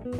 Good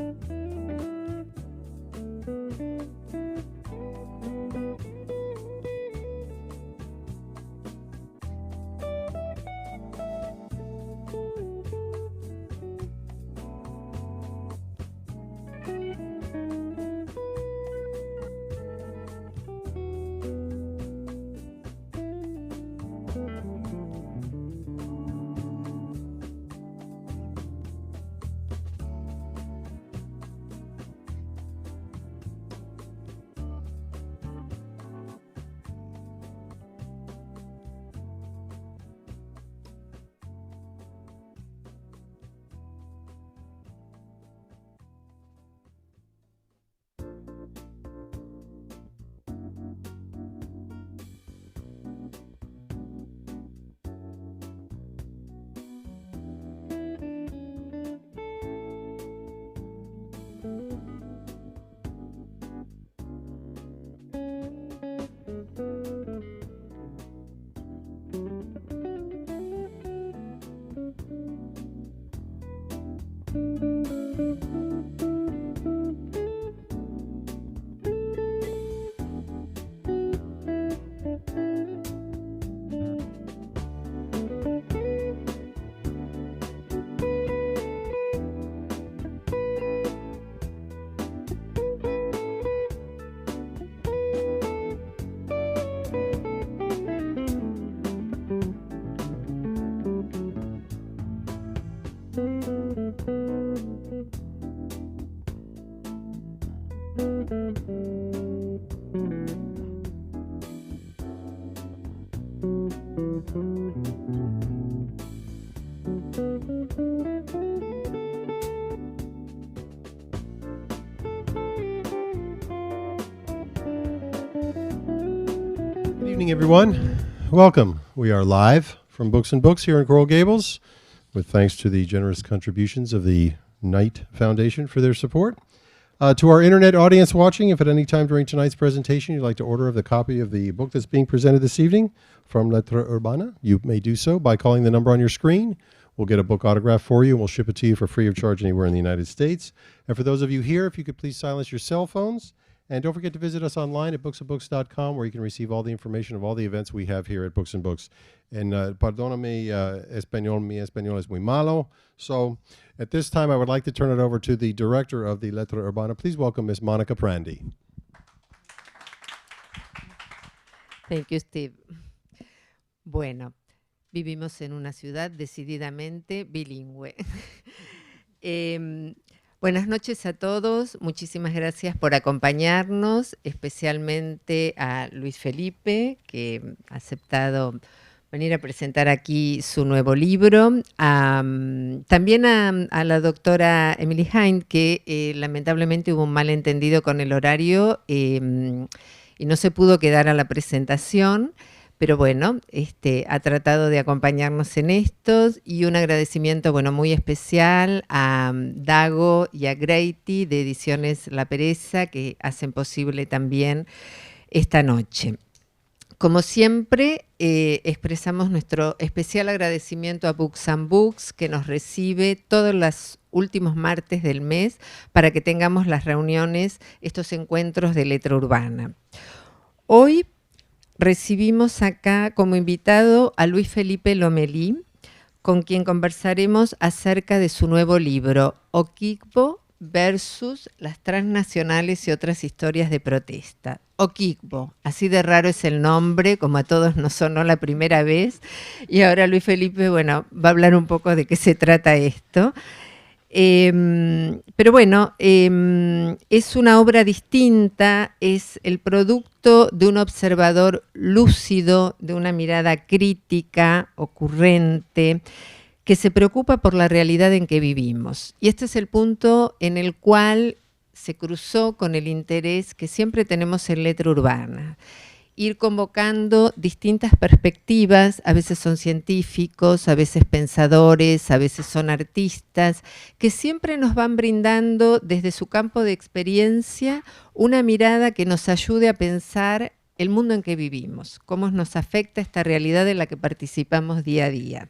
evening, everyone. Welcome. We are live from Books and Books here in Coral Gables, with thanks to the generous contributions of the Knight Foundation for their support. To our internet audience watching, if at any time during tonight's presentation you'd like to order a copy of the book that's being presented this evening from Letra Urbana, you may do so by calling the number on your screen. We'll get a book autograph for you, and we'll ship it to you for free of charge anywhere in the United States. And for those of you here, if you could please silence your cell phones. And don't forget to visit us online at booksandbooks.com, where you can receive all the information of all the events we have here at Books and Books. And perdóname, mi español es muy malo. So at this time, I would like to turn it over to the director of the Letra Urbana. Please welcome Ms. Monica Prandi. Thank you, Steve. Bueno, vivimos en una ciudad decididamente bilingüe. Buenas noches a todos, muchísimas gracias por acompañarnos, especialmente a Luis Felipe, que ha aceptado venir a presentar aquí su nuevo libro, también a la doctora Emily Hind, que lamentablemente hubo un malentendido con el horario y no se pudo quedar a la presentación. Pero bueno, ha tratado de acompañarnos en estos, y un agradecimiento muy especial a Dago y a Grady de Ediciones La Pereza, que hacen posible también esta noche. Como siempre, expresamos nuestro especial agradecimiento a Books and Books, que nos recibe todos los últimos martes del mes para que tengamos las reuniones, estos encuentros de Letra Urbana. Hoy recibimos acá como invitado a Luis Felipe Lomelí, con quien conversaremos acerca de su nuevo libro, Okigbo versus las transnacionales y otras historias de protesta. Okigbo, así de raro es el nombre, como a todos nos sonó la primera vez, y ahora Luis Felipe, va a hablar un poco de qué se trata esto. Pero bueno, es una obra distinta, es el producto de un observador lúcido, de una mirada crítica, ocurrente, que se preocupa por la realidad en que vivimos. Y este es el punto en el cual se cruzó con el interés que siempre tenemos en Letra Urbana. Ir convocando distintas perspectivas, a veces son científicos, a veces pensadores, a veces son artistas, que siempre nos van brindando desde su campo de experiencia una mirada que nos ayude a pensar el mundo en que vivimos, cómo nos afecta esta realidad en la que participamos día a día.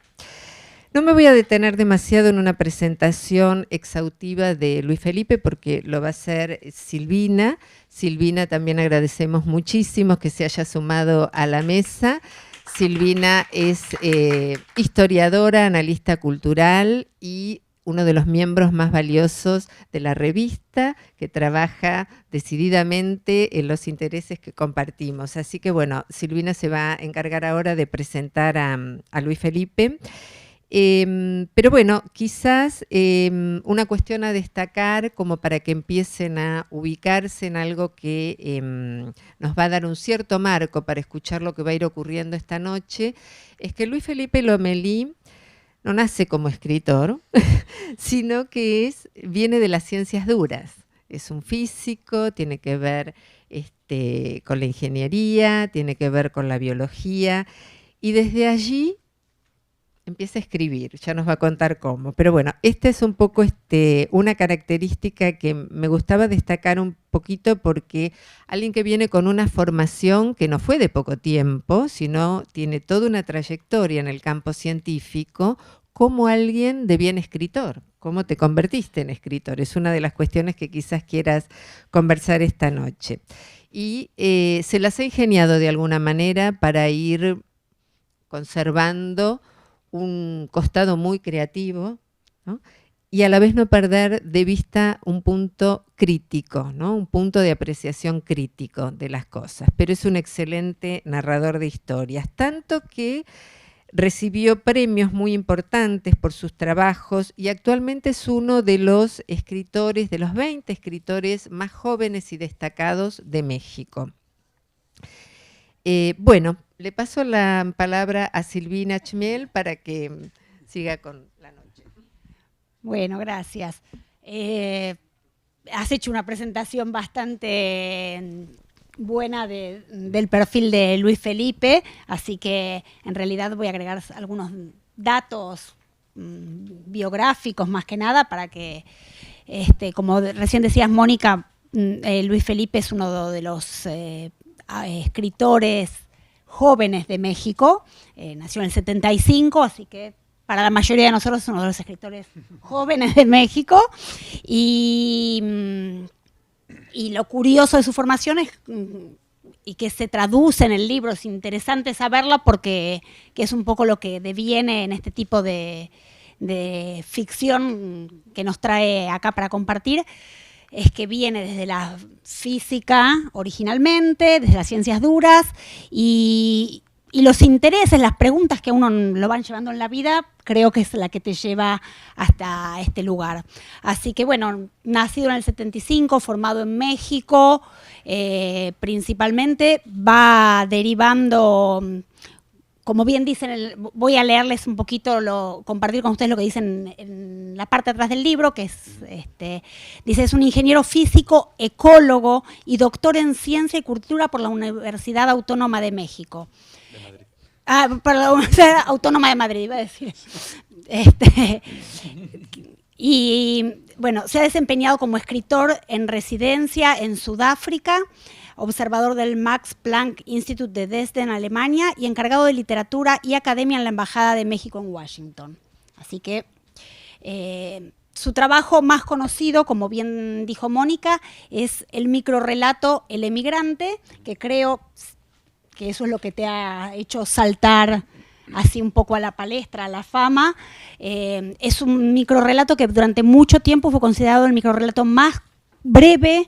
No me voy a detener demasiado en una presentación exhaustiva de Luis Felipe porque lo va a hacer Silvina. Silvina, también agradecemos muchísimo que se haya sumado a la mesa. Silvina es historiadora, analista cultural y uno de los miembros más valiosos de la revista, que trabaja decididamente en los intereses que compartimos. Así que bueno, Silvina se va a encargar ahora de presentar a Luis Felipe. Pero bueno, quizás una cuestión a destacar como para que empiecen a ubicarse en algo que nos va a dar un cierto marco para escuchar lo que va a ir ocurriendo esta noche, es que Luis Felipe Lomelí no nace como escritor, sino que viene de las ciencias duras. Es un físico, tiene que ver con la ingeniería, tiene que ver con la biología, y desde allí empieza a escribir, ya nos va a contar cómo. Pero bueno, esta es un poco una característica que me gustaba destacar un poquito porque alguien que viene con una formación que no fue de poco tiempo, sino tiene toda una trayectoria en el campo científico, como alguien de bien escritor. ¿Cómo te convertiste en escritor? Es una de las cuestiones que quizás quieras conversar esta noche. Y se las ha ingeniado de alguna manera para ir conservando un costado muy creativo, ¿no? Y a la vez no perder de vista un punto crítico, ¿no? Un punto de apreciación crítico de las cosas. Pero es un excelente narrador de historias, tanto que recibió premios muy importantes por sus trabajos y actualmente es uno de los escritores, de los 20 escritores más jóvenes y destacados de México. Bueno, le paso la palabra a Silvina Chmiel para que siga con la noche. Bueno, gracias. Has hecho una presentación bastante buena del perfil de Luis Felipe, así que en realidad voy a agregar algunos datos biográficos más que nada para que, como recién decías, Mónica, Luis Felipe es uno de los escritores jóvenes de México, nació en el 75, así que para la mayoría de nosotros es uno de los escritores jóvenes de México, y lo curioso de su formación es, y que se traduce en el libro, es interesante saberlo porque que es un poco lo que deviene en este tipo de ficción que nos trae acá para compartir, es que viene desde la física originalmente, desde las ciencias duras, y los intereses, las preguntas que a uno lo van llevando en la vida, creo que es la que te lleva hasta este lugar. Así que bueno, nacido en el 75, formado en México, principalmente, va derivando, como bien dicen, voy a leerles un poquito, compartir con ustedes lo que dicen en la parte de atrás del libro, que es, dice, es un ingeniero físico, ecólogo y doctor en ciencia y cultura por la Universidad Autónoma de México. De Madrid. Por la Universidad Autónoma de Madrid, iba a decir. Y bueno, se ha desempeñado como escritor en residencia en Sudáfrica, observador del Max Planck Institute de Dresden, Alemania, y encargado de literatura y academia en la Embajada de México en Washington. Así que su trabajo más conocido, como bien dijo Mónica, es el microrrelato El emigrante, que creo que eso es lo que te ha hecho saltar así un poco a la palestra, a la fama. Es un microrrelato que durante mucho tiempo fue considerado el microrrelato más breve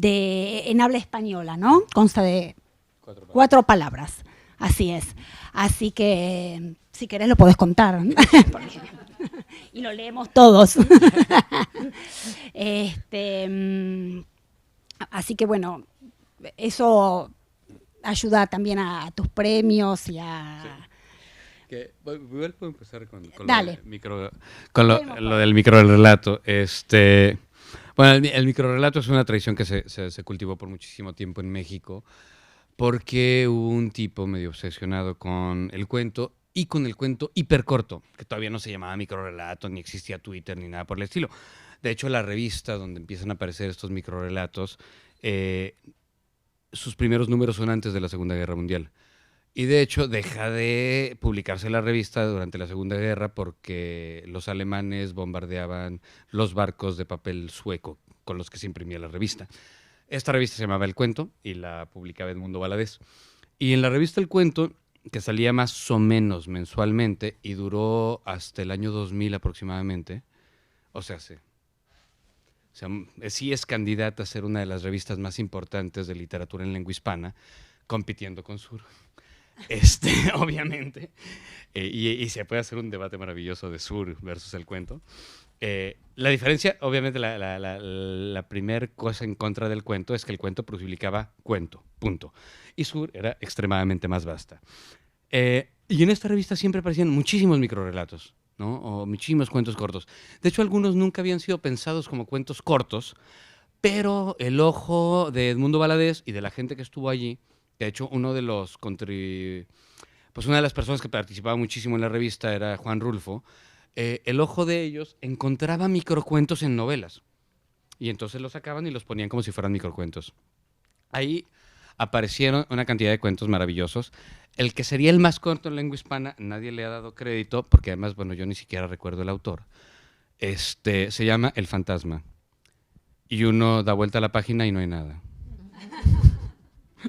en habla española, ¿no? Consta de 4 palabras. Así es. Así que, si querés, lo podés contar. Y lo leemos todos. Así que, bueno, eso ayuda también a tus premios y a... Sí. Igual puedo empezar con lo del microrrelato. Bueno, el microrrelato es una tradición que se cultivó por muchísimo tiempo en México porque hubo un tipo medio obsesionado con el cuento y con el cuento hipercorto, que todavía no se llamaba microrrelato, ni existía Twitter, ni nada por el estilo. De hecho, la revista donde empiezan a aparecer estos microrrelatos, sus primeros números son antes de la Segunda Guerra Mundial. Y de hecho deja de publicarse la revista durante la Segunda Guerra porque los alemanes bombardeaban los barcos de papel sueco con los que se imprimía la revista. Esta revista se llamaba El Cuento y la publicaba Edmundo Valadez. Y en la revista El Cuento, que salía más o menos mensualmente y duró hasta el año 2000 aproximadamente, o sea, sí es candidata a ser una de las revistas más importantes de literatura en lengua hispana, compitiendo con Sur. Obviamente, y se puede hacer un debate maravilloso de Sur versus El Cuento. La diferencia, obviamente, la primera cosa en contra del Cuento es que El Cuento publicaba cuento, punto. Y Sur era extremadamente más vasta. Y en esta revista siempre aparecían muchísimos microrrelatos, ¿no? O muchísimos cuentos cortos. De hecho, algunos nunca habían sido pensados como cuentos cortos, pero el ojo de Edmundo Valadez y de la gente que estuvo allí, de hecho, una de las personas que participaba muchísimo en la revista era Juan Rulfo. El ojo de ellos encontraba microcuentos en novelas. Y entonces los sacaban y los ponían como si fueran microcuentos. Ahí aparecieron una cantidad de cuentos maravillosos. El que sería el más corto en lengua hispana, nadie le ha dado crédito, porque además, bueno, yo ni siquiera recuerdo el autor. Se llama El Fantasma. Y uno da vuelta a la página y no hay nada.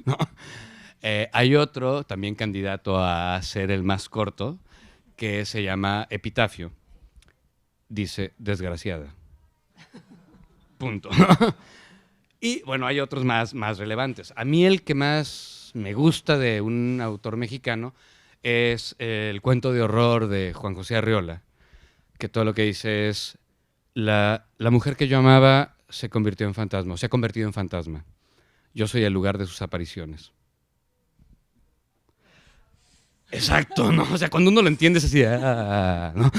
¿No? Hay otro, también candidato a ser el más corto, que se llama Epitafio. Dice, desgraciada. Punto. Y bueno, hay otros más relevantes. A mí el que más me gusta de un autor mexicano es el cuento de horror de Juan José Arriola, que todo lo que dice es, la mujer que yo amaba se ha convertido en fantasma. Yo soy el lugar de sus apariciones. Exacto, ¿no? O sea, cuando uno lo entiende es así, ¿no?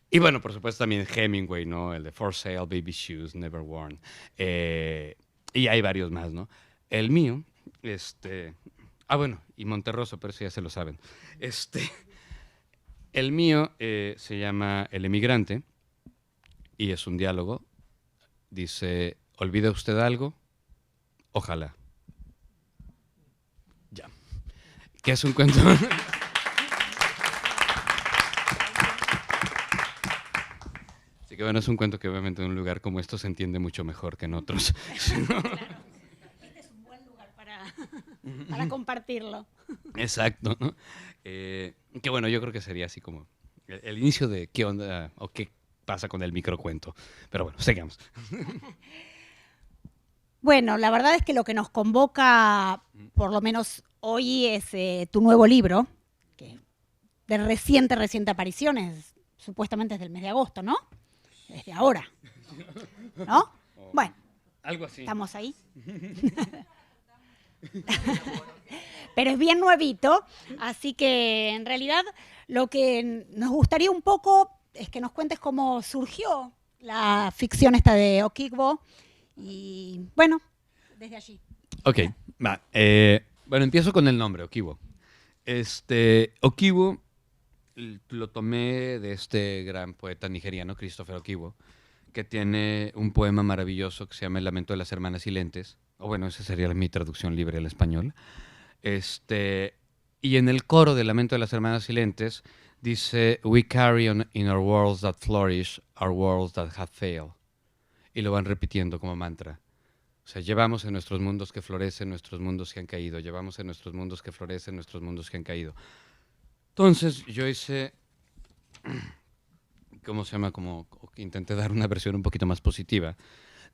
Y bueno, por supuesto también Hemingway, ¿no? El de For Sale, Baby Shoes, Never Worn. Y hay varios más, ¿no? El mío, bueno, y Monterroso, pero eso ya se lo saben. El mío se llama El Emigrante y es un diálogo. Dice, ¿olvida usted algo? Ojalá. Ya. ¿Qué es un cuento? Así que bueno, es un cuento que obviamente en un lugar como esto se entiende mucho mejor que en otros. Claro. Este es un buen lugar para compartirlo. Exacto, ¿no? Que bueno, yo creo que sería así como el inicio de qué onda o qué pasa con el microcuento. Pero bueno, sigamos. Bueno, la verdad es que lo que nos convoca, por lo menos hoy, es tu nuevo libro, que de reciente aparición, supuestamente es del mes de agosto, ¿no? Desde ahora, ¿no? Bueno, algo así. Estamos ahí. Pero es bien nuevito, así que en realidad lo que nos gustaría un poco es que nos cuentes cómo surgió la ficción esta de Okigbo. Y bueno, desde allí. Ok, va. Bueno, empiezo con el nombre, Okigbo. Okigbo lo tomé de este gran poeta nigeriano, Christopher Okigbo, que tiene un poema maravilloso que se llama El lamento de las hermanas silentes. O bueno, esa sería mi traducción libre al español. Y en el coro del lamento de las hermanas silentes dice, We carry on in our worlds that flourish, our worlds that have failed. Y lo van repitiendo como mantra. O sea, llevamos en nuestros mundos que florecen, nuestros mundos que han caído. Llevamos en nuestros mundos que florecen, nuestros mundos que han caído. Entonces, yo hice, ¿cómo se llama? Como intenté dar una versión un poquito más positiva.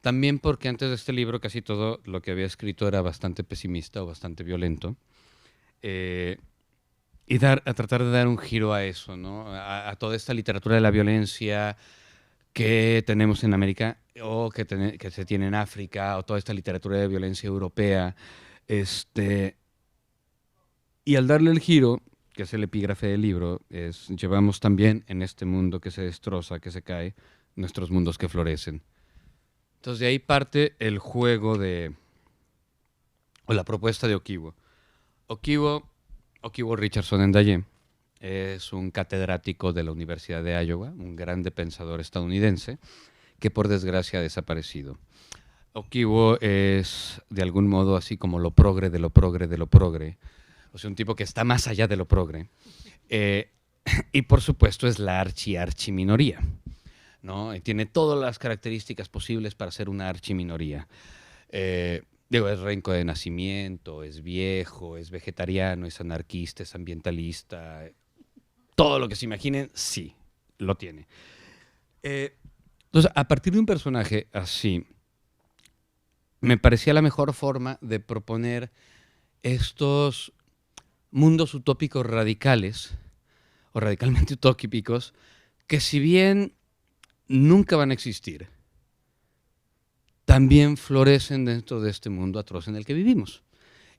También porque antes de este libro casi todo lo que había escrito era bastante pesimista o bastante violento. Y tratar de dar un giro a eso, ¿no? A toda esta literatura de la violencia que tenemos en América o que se tiene en África, o toda esta literatura de violencia europea. Y al darle el giro, que es el epígrafe del libro, llevamos también en este mundo que se destroza, que se cae, nuestros mundos que florecen. Entonces de ahí parte el juego o la propuesta de Okigbo. Okigbo Richardson Ndaye es un catedrático de la Universidad de Iowa, un grande pensador estadounidense, que por desgracia ha desaparecido. Okigbo es de algún modo así como lo progre de lo progre de lo progre, o sea, un tipo que está más allá de lo progre. Y por supuesto es la archi minoría, ¿no? Y tiene todas las características posibles para ser una archi minoría. Digo, es renco de nacimiento, es viejo, es vegetariano, es anarquista, es ambientalista. Todo lo que se imaginen, sí, lo tiene. Entonces, a partir de un personaje así, me parecía la mejor forma de proponer estos mundos utópicos radicales, o radicalmente utópicos, que si bien nunca van a existir, también florecen dentro de este mundo atroz en el que vivimos.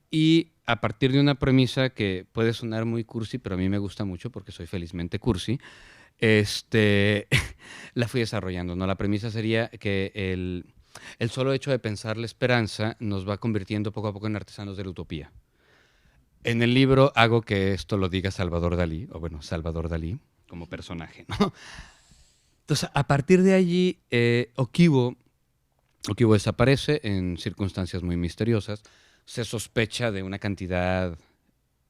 Y a partir de una premisa que puede sonar muy cursi, pero a mí me gusta mucho porque soy felizmente cursi, la fui desarrollando, ¿no? La premisa sería que el solo hecho de pensar la esperanza nos va convirtiendo poco a poco en artesanos de la utopía. En el libro hago que esto lo diga Salvador Dalí, o bueno, Salvador Dalí como personaje, ¿no? Entonces, a partir de allí, Okibo desaparece en circunstancias muy misteriosas. Se sospecha de una cantidad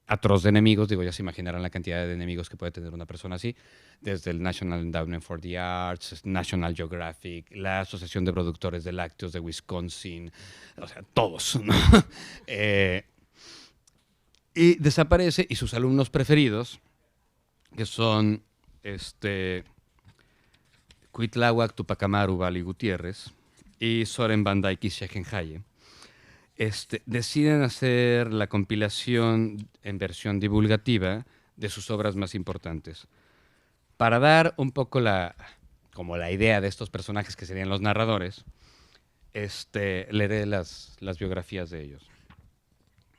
atroz de enemigos. Digo, ya se imaginarán la cantidad de enemigos que puede tener una persona así. Desde el National Endowment for the Arts, National Geographic, la Asociación de Productores de Lácteos de Wisconsin. O sea, todos, ¿no? Y desaparece, y sus alumnos preferidos, que son Cuitláhuac Tupac Amaru Bali Gutiérrez y Soren Van Dyke y Schekenhaye, deciden hacer la compilación en versión divulgativa de sus obras más importantes. Para dar un poco como la idea de estos personajes que serían los narradores, leeré las biografías de ellos.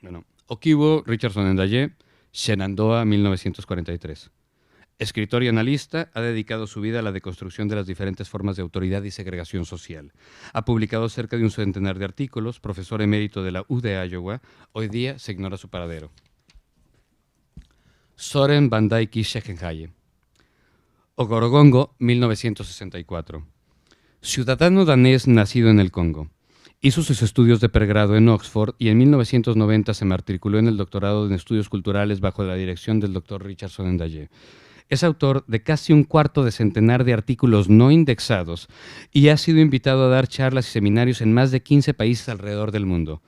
Bueno, Okibo Richardson Ndayé, Shenandoah, 1943. Escritor y analista, ha dedicado su vida a la deconstrucción de las diferentes formas de autoridad y segregación social. Ha publicado cerca de un centenar de artículos, profesor emérito de la U de Iowa. Hoy día se ignora su paradero. Soren Van Dyke Schekenhaye. Ogorogongo, 1964. Ciudadano danés nacido en el Congo. Hizo sus estudios de pregrado en Oxford y en 1990 se matriculó en el doctorado en estudios culturales bajo la dirección del Dr. Richardson Ndayé. Es autor de casi un cuarto de centenar de artículos no indexados y ha sido invitado a dar charlas y seminarios en más de 15 países alrededor del mundo.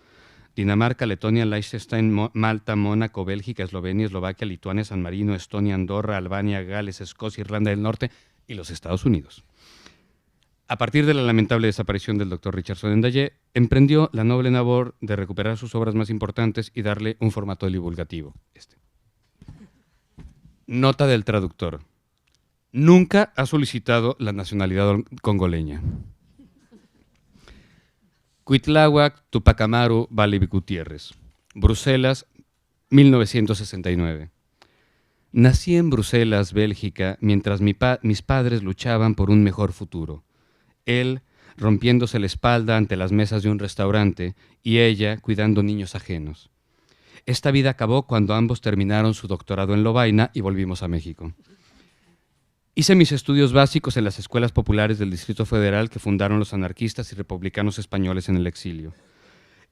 Dinamarca, Letonia, Liechtenstein, Malta, Mónaco, Bélgica, Eslovenia, Eslovaquia, Lituania, San Marino, Estonia, Andorra, Albania, Gales, Escocia, Irlanda del Norte y los Estados Unidos. A partir de la lamentable desaparición del Dr. Richardson Ndayé, emprendió la noble labor de recuperar sus obras más importantes y darle un formato divulgativo. Nota del traductor. Nunca ha solicitado la nacionalidad congoleña. Cuitláhuac Tupac Amaru Bali Gutiérrez. Bruselas, 1969. Nací en Bruselas, Bélgica, mientras mis padres luchaban por un mejor futuro. Él rompiéndose la espalda ante las mesas de un restaurante y ella cuidando niños ajenos. Esta vida acabó cuando ambos terminaron su doctorado en Lovaina y volvimos a México. Hice mis estudios básicos en las escuelas populares del Distrito Federal que fundaron los anarquistas y republicanos españoles en el exilio.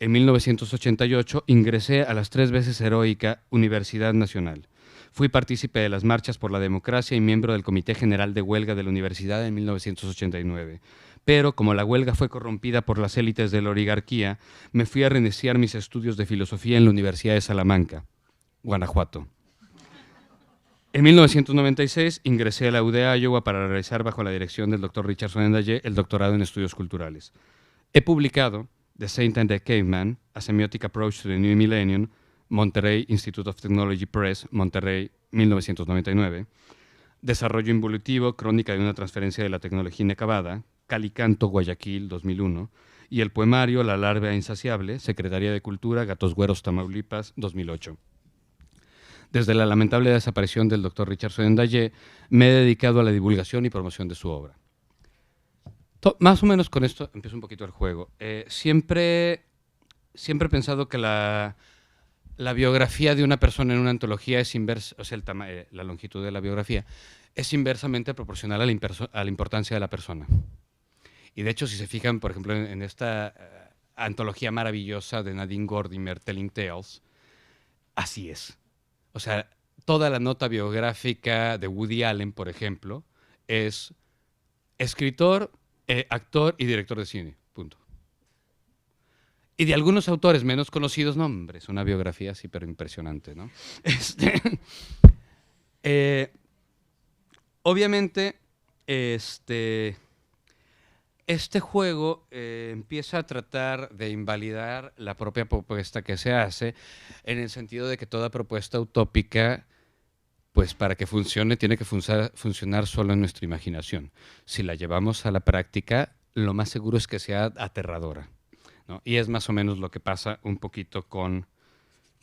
En 1988 ingresé a las 3 veces heroica Universidad Nacional. Fui partícipe de las marchas por la democracia y miembro del Comité General de Huelga de la Universidad en 1989. Pero como la huelga fue corrompida por las élites de la oligarquía, me fui a reiniciar mis estudios de filosofía en la Universidad de Salamanca, Guanajuato. En 1996 ingresé a la U de Iowa para realizar bajo la dirección del Dr. Richardson Ndayé el doctorado en estudios culturales. He publicado The Saint and the Caveman, A Semiotic Approach to the New Millennium, Monterrey Institute of Technology Press, Monterrey, 1999. Desarrollo involutivo, crónica de una transferencia de la tecnología inacabada, Calicanto, Guayaquil, 2001. Y el poemario La larva insaciable, Secretaría de Cultura, Gatos Güeros, Tamaulipas, 2008. Desde la lamentable desaparición del Dr. Richardson Ndayé, me he dedicado a la divulgación y promoción de su obra. Más o menos con esto empiezo un poquito el juego. Siempre he pensado que la biografía de una persona en una antología es inversa, o sea, la longitud de la biografía es inversamente proporcional a la importancia de la persona. Y de hecho, si se fijan, por ejemplo, en esta antología maravillosa de Nadine Gordimer, Telling Tales, así es. O sea, toda la nota biográfica de Woody Allen, por ejemplo, es escritor, actor y director de cine. Punto. Y de algunos autores menos conocidos, no, hombre, es una biografía así, pero impresionante, ¿no? Obviamente, este juego empieza a tratar de invalidar la propia propuesta que se hace, en el sentido de que toda propuesta utópica, pues para que funcione, tiene que funcionar solo en nuestra imaginación. Si la llevamos a la práctica, lo más seguro es que sea aterradora, ¿no? Y es más o menos lo que pasa un poquito con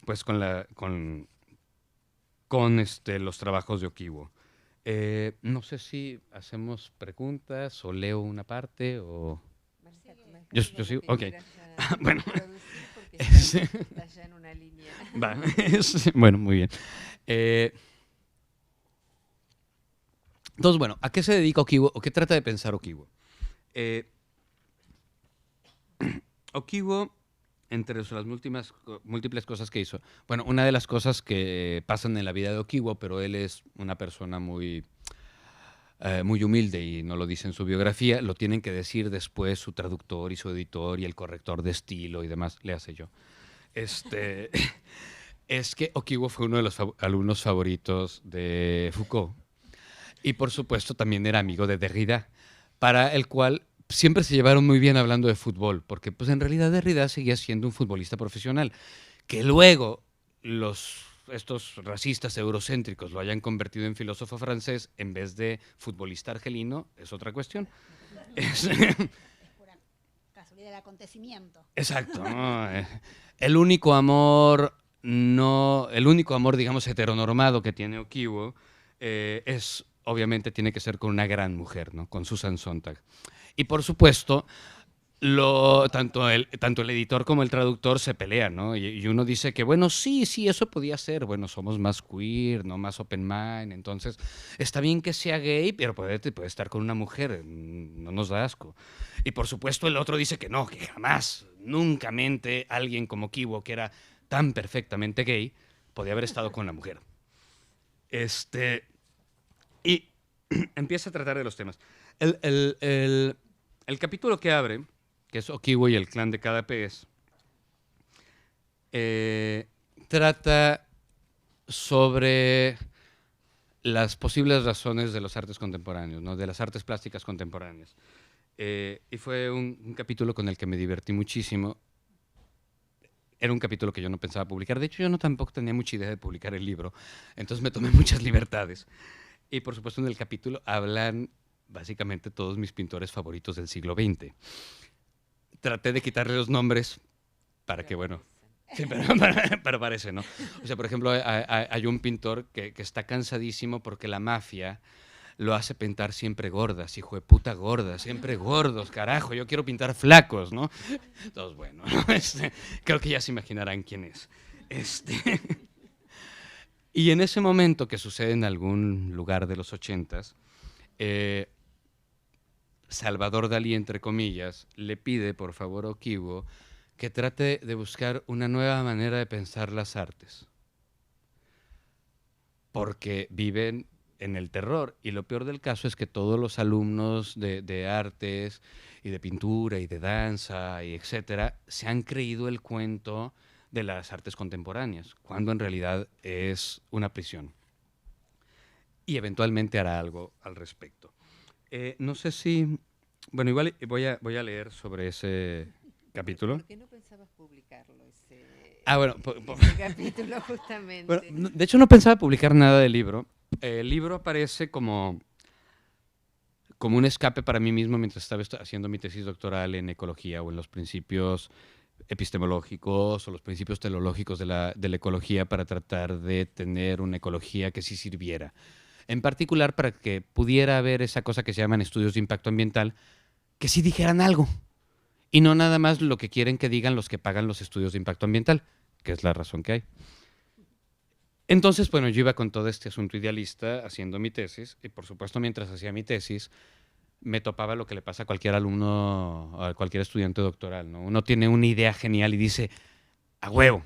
los trabajos de Okiwo. No sé si hacemos preguntas o leo una parte o... Yo sigo, ok. Bueno. Estás ya en una línea. Va. Bueno, muy bien. Entonces, bueno, ¿a qué se dedica Okiwo o qué trata de pensar Okiwo? Okiwo, entre las múltiples cosas que hizo, bueno, una de las cosas que pasan en la vida de Okiwo, pero él es una persona muy humilde y no lo dice en su biografía, lo tienen que decir después su traductor y su editor y el corrector de estilo y demás, le hace yo. Es que Okiwo fue uno de los alumnos favoritos de Foucault y por supuesto también era amigo de Derrida, para el cual siempre se llevaron muy bien hablando de fútbol, porque pues en realidad Derrida seguía siendo un futbolista profesional. Que luego estos racistas eurocéntricos lo hayan convertido en filósofo francés en vez de futbolista argelino es otra cuestión. Es pura casualidad del acontecimiento. Exacto, ¿no? El único amor, digamos, heteronormado que tiene Okiwo obviamente tiene que ser con una gran mujer, ¿no? Con Susan Sontag. Y por supuesto, tanto el editor como el traductor se pelean, ¿no? Y uno dice que, bueno, sí, eso podía ser. Bueno, somos más queer, ¿no? Más open mind. Entonces, está bien que sea gay, pero puede estar con una mujer. No nos da asco. Y por supuesto, el otro dice que no, que jamás, nunca mente alguien como Okiwo, que era tan perfectamente gay, podía haber estado con la mujer. Y empieza a tratar de los temas. El capítulo que abre, que es Okiwo y el clan de cada pez, trata sobre las posibles razones de los artes contemporáneos, ¿no? De las artes plásticas contemporáneas. Y fue un capítulo con el que me divertí muchísimo. Era un capítulo que yo no pensaba publicar. De hecho, yo tampoco tenía mucha idea de publicar el libro. Entonces me tomé muchas libertades. Y por supuesto en el capítulo hablan básicamente todos mis pintores favoritos del siglo XX. Traté de quitarle los nombres para que, bueno... Sí, pero parece, ¿no? O sea, por ejemplo, hay un pintor que está cansadísimo porque la mafia lo hace pintar siempre gordas, hijo de puta gordas, siempre gordos, carajo, yo quiero pintar flacos, ¿no? Entonces, bueno, ¿no? Creo que ya se imaginarán quién es. Y en ese momento que sucede en algún lugar de los 80s, Salvador Dalí, entre comillas, le pide, por favor, a Okiwo que trate de buscar una nueva manera de pensar las artes. Porque viven en el terror. Y lo peor del caso es que todos los alumnos de artes y de pintura y de danza y etcétera se han creído el cuento de las artes contemporáneas, cuando en realidad es una prisión. Y eventualmente hará algo al respecto. No sé si... Bueno, igual voy a leer sobre ese capítulo. ¿Por qué no pensabas publicarlo, ese capítulo justamente? Bueno, de hecho no pensaba publicar nada del libro. El libro aparece como un escape para mí mismo mientras estaba haciendo mi tesis doctoral en ecología o en los principios epistemológicos o los principios teleológicos de la ecología, para tratar de tener una ecología que sí sirviera. En particular para que pudiera haber esa cosa que se llaman estudios de impacto ambiental, que sí dijeran algo. Y no nada más lo que quieren que digan los que pagan los estudios de impacto ambiental, que es la razón que hay. Entonces, bueno, yo iba con todo este asunto idealista haciendo mi tesis, y por supuesto mientras hacía mi tesis me topaba lo que le pasa a cualquier alumno, a cualquier estudiante doctoral, ¿no? Uno tiene una idea genial y dice, a huevo,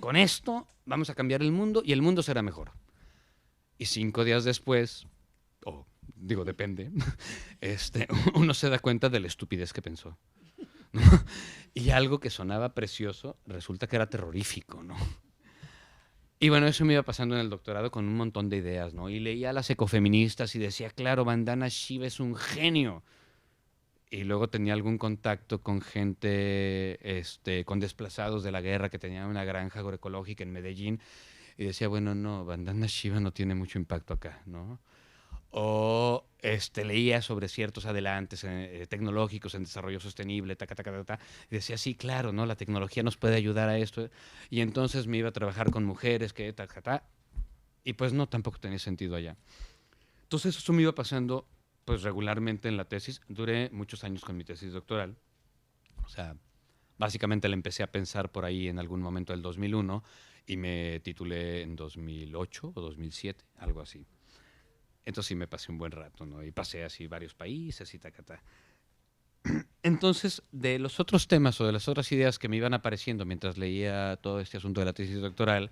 con esto vamos a cambiar el mundo y el mundo será mejor. Y 5 días después, digo, depende, uno se da cuenta de la estupidez que pensó, ¿no? Y algo que sonaba precioso resulta que era terrorífico, ¿no? Y bueno, eso me iba pasando en el doctorado con un montón de ideas, ¿no? Y leía a las ecofeministas y decía, claro, Vandana Shiva es un genio. Y luego tenía algún contacto con gente, con desplazados de la guerra que tenían una granja agroecológica en Medellín. Y decía, bueno, no, Vandana Shiva no tiene mucho impacto acá, ¿no? O leía sobre ciertos adelantes tecnológicos en desarrollo sostenible, y decía, sí, claro, ¿no? La tecnología nos puede ayudar a esto. Y entonces me iba a trabajar con mujeres, y pues no, tampoco tenía sentido allá. Entonces eso me iba pasando pues regularmente en la tesis. Duré muchos años con mi tesis doctoral. O sea, básicamente la empecé a pensar por ahí en algún momento del 2001 y me titulé en 2008 o 2007, algo así. Entonces sí me pasé un buen rato, ¿no? Y pasé así varios países y tacatá. Entonces, de los otros temas o de las otras ideas que me iban apareciendo mientras leía todo este asunto de la tesis doctoral,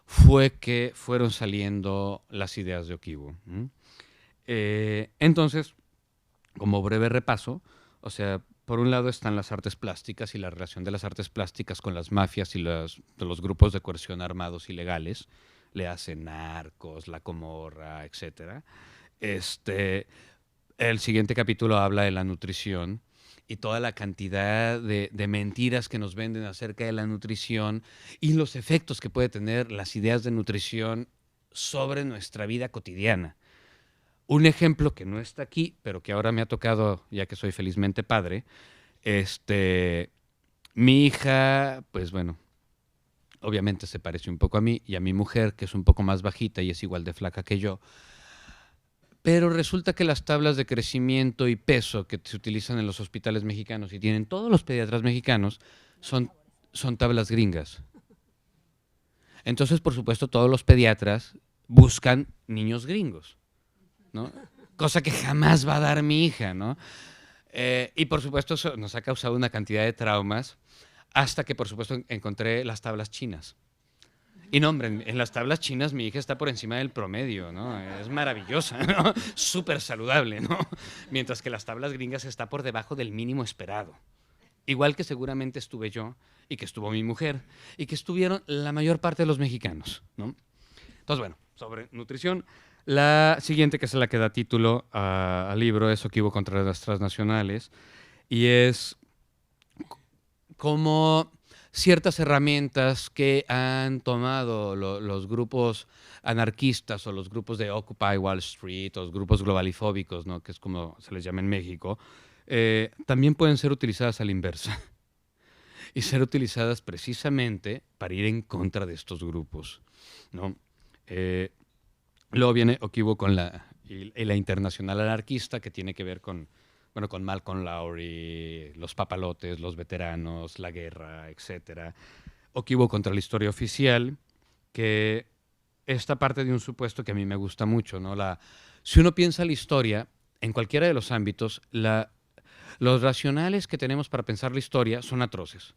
fue que fueron saliendo las ideas de Okibu. Entonces, como breve repaso, o sea, por un lado están las artes plásticas y la relación de las artes plásticas con las mafias y de los grupos de coerción armados ilegales, le hacen narcos, la Comorra, etc. El siguiente capítulo habla de la nutrición y toda la cantidad de mentiras que nos venden acerca de la nutrición y los efectos que puede tener las ideas de nutrición sobre nuestra vida cotidiana. Un ejemplo que no está aquí, pero que ahora me ha tocado, ya que soy felizmente padre, mi hija, pues bueno, obviamente se parece un poco a mí y a mi mujer, que es un poco más bajita y es igual de flaca que yo, pero resulta que las tablas de crecimiento y peso que se utilizan en los hospitales mexicanos y tienen todos los pediatras mexicanos son tablas gringas. Entonces, por supuesto, todos los pediatras buscan niños gringos, ¿no? Cosa que jamás va a dar mi hija, ¿no? Y por supuesto eso nos ha causado una cantidad de traumas hasta que por supuesto encontré las tablas chinas. Y no, hombre, en las tablas chinas mi hija está por encima del promedio, ¿no? Es maravillosa, ¿no? Súper saludable, ¿no? Mientras que las tablas gringas está por debajo del mínimo esperado. Igual que seguramente estuve yo y que estuvo mi mujer y que estuvieron la mayor parte de los mexicanos, ¿no? Entonces, bueno, sobre nutrición. La siguiente, que es la que da título al libro, es Okibu contra las transnacionales, y es como ciertas herramientas que han tomado los grupos anarquistas o los grupos de Occupy Wall Street o los grupos globalifóbicos, ¿no? Que es como se les llama en México, también pueden ser utilizadas a la inversa y ser utilizadas precisamente para ir en contra de estos grupos, ¿no? Luego viene Okibu con la internacional anarquista, que tiene que ver con Malcolm Lowry, los papalotes, los veteranos, la guerra, etc. Okibu contra la historia oficial, que esta parte de un supuesto que a mí me gusta mucho, ¿no? Si uno piensa la historia, en cualquiera de los ámbitos, los racionales que tenemos para pensar la historia son atroces.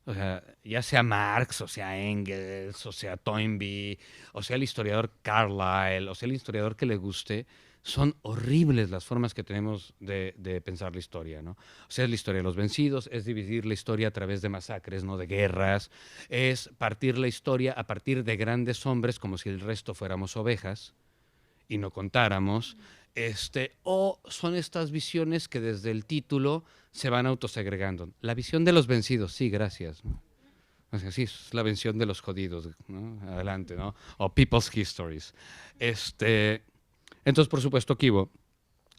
O sea, ya sea Marx, o sea Engels, o sea Toynbee, o sea el historiador Carlyle, o sea el historiador que le guste, son horribles las formas que tenemos de pensar la historia, ¿no? O sea, es la historia de los vencidos, es dividir la historia a través de masacres, no de guerras, es partir la historia a partir de grandes hombres como si el resto fuéramos ovejas y no contáramos, o son estas visiones que desde el título se van autosegregando. La visión de los vencidos, sí, gracias, ¿no? O sea, sí, es la visión de los jodidos, ¿no? Adelante, ¿no? O People's Histories. Entonces, por supuesto, Okibu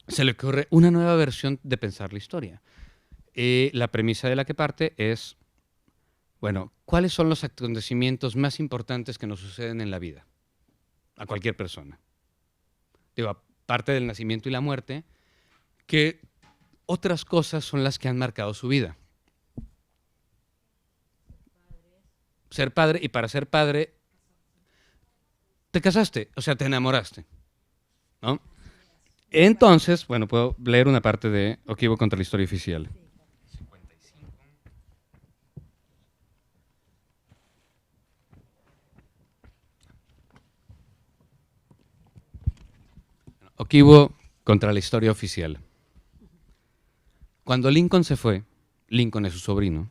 se le ocurre una nueva versión de pensar la historia. Y la premisa de la que parte es, bueno, ¿cuáles son los acontecimientos más importantes que nos suceden en la vida? A cualquier persona. Digo, aparte del nacimiento y la muerte, ¿qué otras cosas son las que han marcado su vida? Ser padre, y para ser padre, te casaste, o sea, te enamoraste, ¿no? Entonces, bueno, puedo leer una parte de Okibu contra la historia oficial. Okiwo contra la historia oficial. Cuando Lincoln se fue, Lincoln es su sobrino,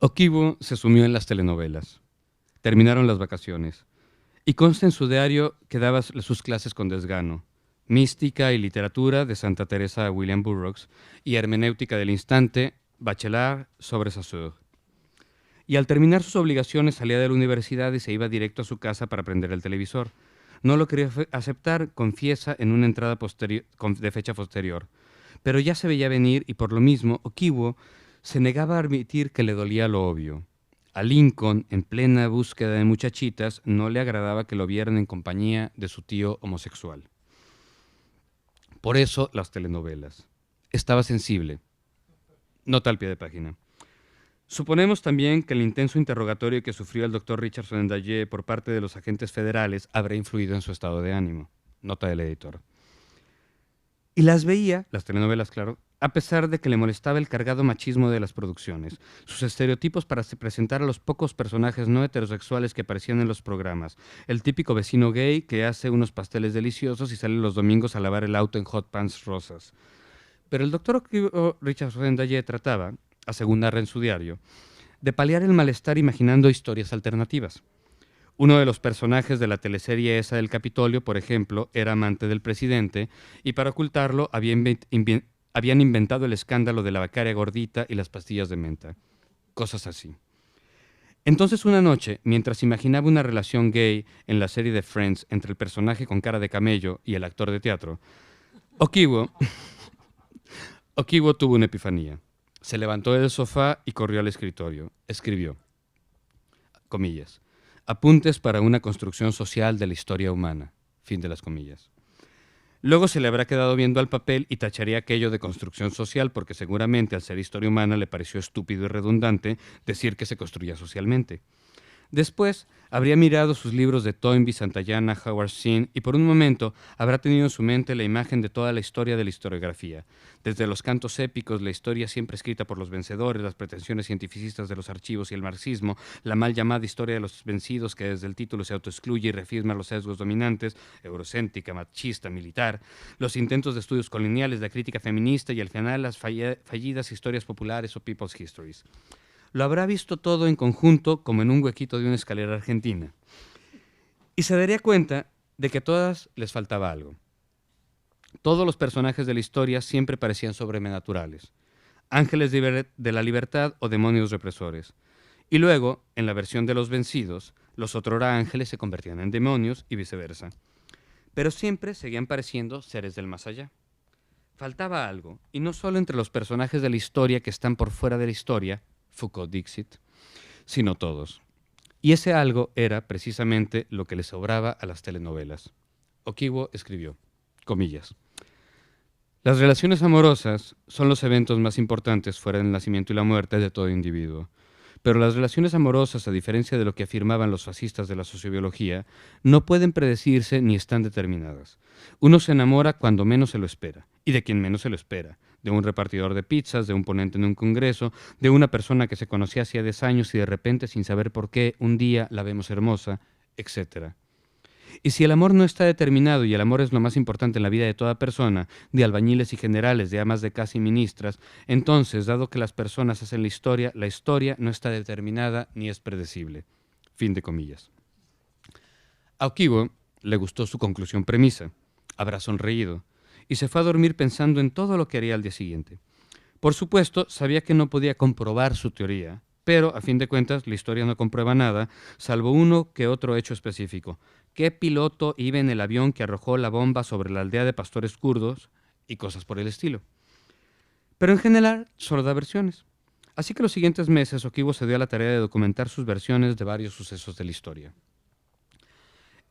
Okiwo se sumió en las telenovelas. Terminaron las vacaciones. Y consta en su diario que daba sus clases con desgano. Mística y literatura de Santa Teresa a William Burroughs y hermenéutica del instante, Bachelard sobre Saussure. Y al terminar sus obligaciones salía de la universidad y se iba directo a su casa para prender el televisor. No lo quería aceptar, confiesa en una entrada de fecha posterior. Pero ya se veía venir y por lo mismo Okiwo se negaba a admitir que le dolía lo obvio. A Lincoln, en plena búsqueda de muchachitas, no le agradaba que lo vieran en compañía de su tío homosexual. Por eso las telenovelas. Estaba sensible. Nota al pie de página. Suponemos también que el intenso interrogatorio que sufrió el doctor Richardson en Daguerre por parte de los agentes federales habrá influido en su estado de ánimo. Nota del editor. Y las veía, las telenovelas, claro, a pesar de que le molestaba el cargado machismo de las producciones, sus estereotipos para presentar a los pocos personajes no heterosexuales que aparecían en los programas, el típico vecino gay que hace unos pasteles deliciosos y sale los domingos a lavar el auto en hot pants rosas. Pero el doctor Richard Daguerre trataba, asegún narra en su diario, de paliar el malestar imaginando historias alternativas. Uno de los personajes de la teleserie esa del Capitolio, por ejemplo, era amante del presidente y para ocultarlo habían inventado el escándalo de la becaria gordita y las pastillas de menta. Cosas así. Entonces una noche, mientras imaginaba una relación gay en la serie de Friends entre el personaje con cara de camello y el actor de teatro, Okiwo tuvo una epifanía. Se levantó del sofá y corrió al escritorio. Escribió, comillas, apuntes para una construcción social de la historia humana. Fin de las comillas. Luego se le habrá quedado viendo al papel y tacharía aquello de construcción social porque seguramente al ser historia humana le pareció estúpido y redundante decir que se construía socialmente. Después habría mirado sus libros de Toynbee, Santayana, Howard Zinn y por un momento habrá tenido en su mente la imagen de toda la historia de la historiografía. Desde los cantos épicos, la historia siempre escrita por los vencedores, las pretensiones cientificistas de los archivos y el marxismo, la mal llamada historia de los vencidos que desde el título se autoexcluye y reafirma los sesgos dominantes, eurocéntrica, machista, militar, los intentos de estudios coloniales, la crítica feminista y al final las fallidas historias populares o people's histories. Lo habrá visto todo en conjunto como en un huequito de una escalera argentina. Y se daría cuenta de que a todas les faltaba algo. Todos los personajes de la historia siempre parecían sobrenaturales. Ángeles de la libertad o demonios represores. Y luego, en la versión de los vencidos, los otrora ángeles se convertían en demonios y viceversa. Pero siempre seguían pareciendo seres del más allá. Faltaba algo, y no solo entre los personajes de la historia que están por fuera de la historia, Foucault Dixit, sino todos. Y ese algo era precisamente lo que le sobraba a las telenovelas. Okiwo escribió, comillas, las relaciones amorosas son los eventos más importantes fuera del nacimiento y la muerte de todo individuo. Pero las relaciones amorosas, a diferencia de lo que afirmaban los fascistas de la sociobiología, no pueden predecirse ni están determinadas. Uno se enamora cuando menos se lo espera, y de quien menos se lo espera, de un repartidor de pizzas, de un ponente en un congreso, de una persona que se conocía hacía 10 años y de repente, sin saber por qué, un día la vemos hermosa, etc. Y si el amor no está determinado, y el amor es lo más importante en la vida de toda persona, de albañiles y generales, de amas de casa y ministras, entonces, dado que las personas hacen la historia no está determinada ni es predecible. Fin de comillas. A Okiwo le gustó su conclusión premisa, habrá sonreído, y se fue a dormir pensando en todo lo que haría al día siguiente. Por supuesto, sabía que no podía comprobar su teoría, pero, a fin de cuentas, la historia no comprueba nada, salvo uno que otro hecho específico. ¿Qué piloto iba en el avión que arrojó la bomba sobre la aldea de pastores kurdos? Y cosas por el estilo. Pero en general, solo da versiones. Así que los siguientes meses, Okiwo se dio a la tarea de documentar sus versiones de varios sucesos de la historia.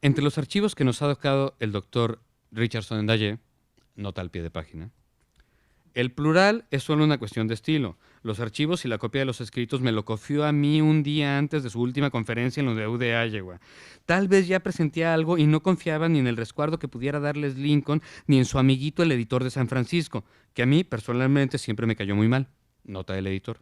Entre los archivos que nos ha dejado el doctor Richardson en Daguerre, nota al pie de página, el plural es solo una cuestión de estilo. Los archivos y la copia de los escritos me lo confió a mí un día antes de su última conferencia en la UD de Iowa. Tal vez ya presentía algo y no confiaba ni en el resguardo que pudiera darles Lincoln, ni en su amiguito el editor de San Francisco, que a mí personalmente siempre me cayó muy mal. Nota del editor.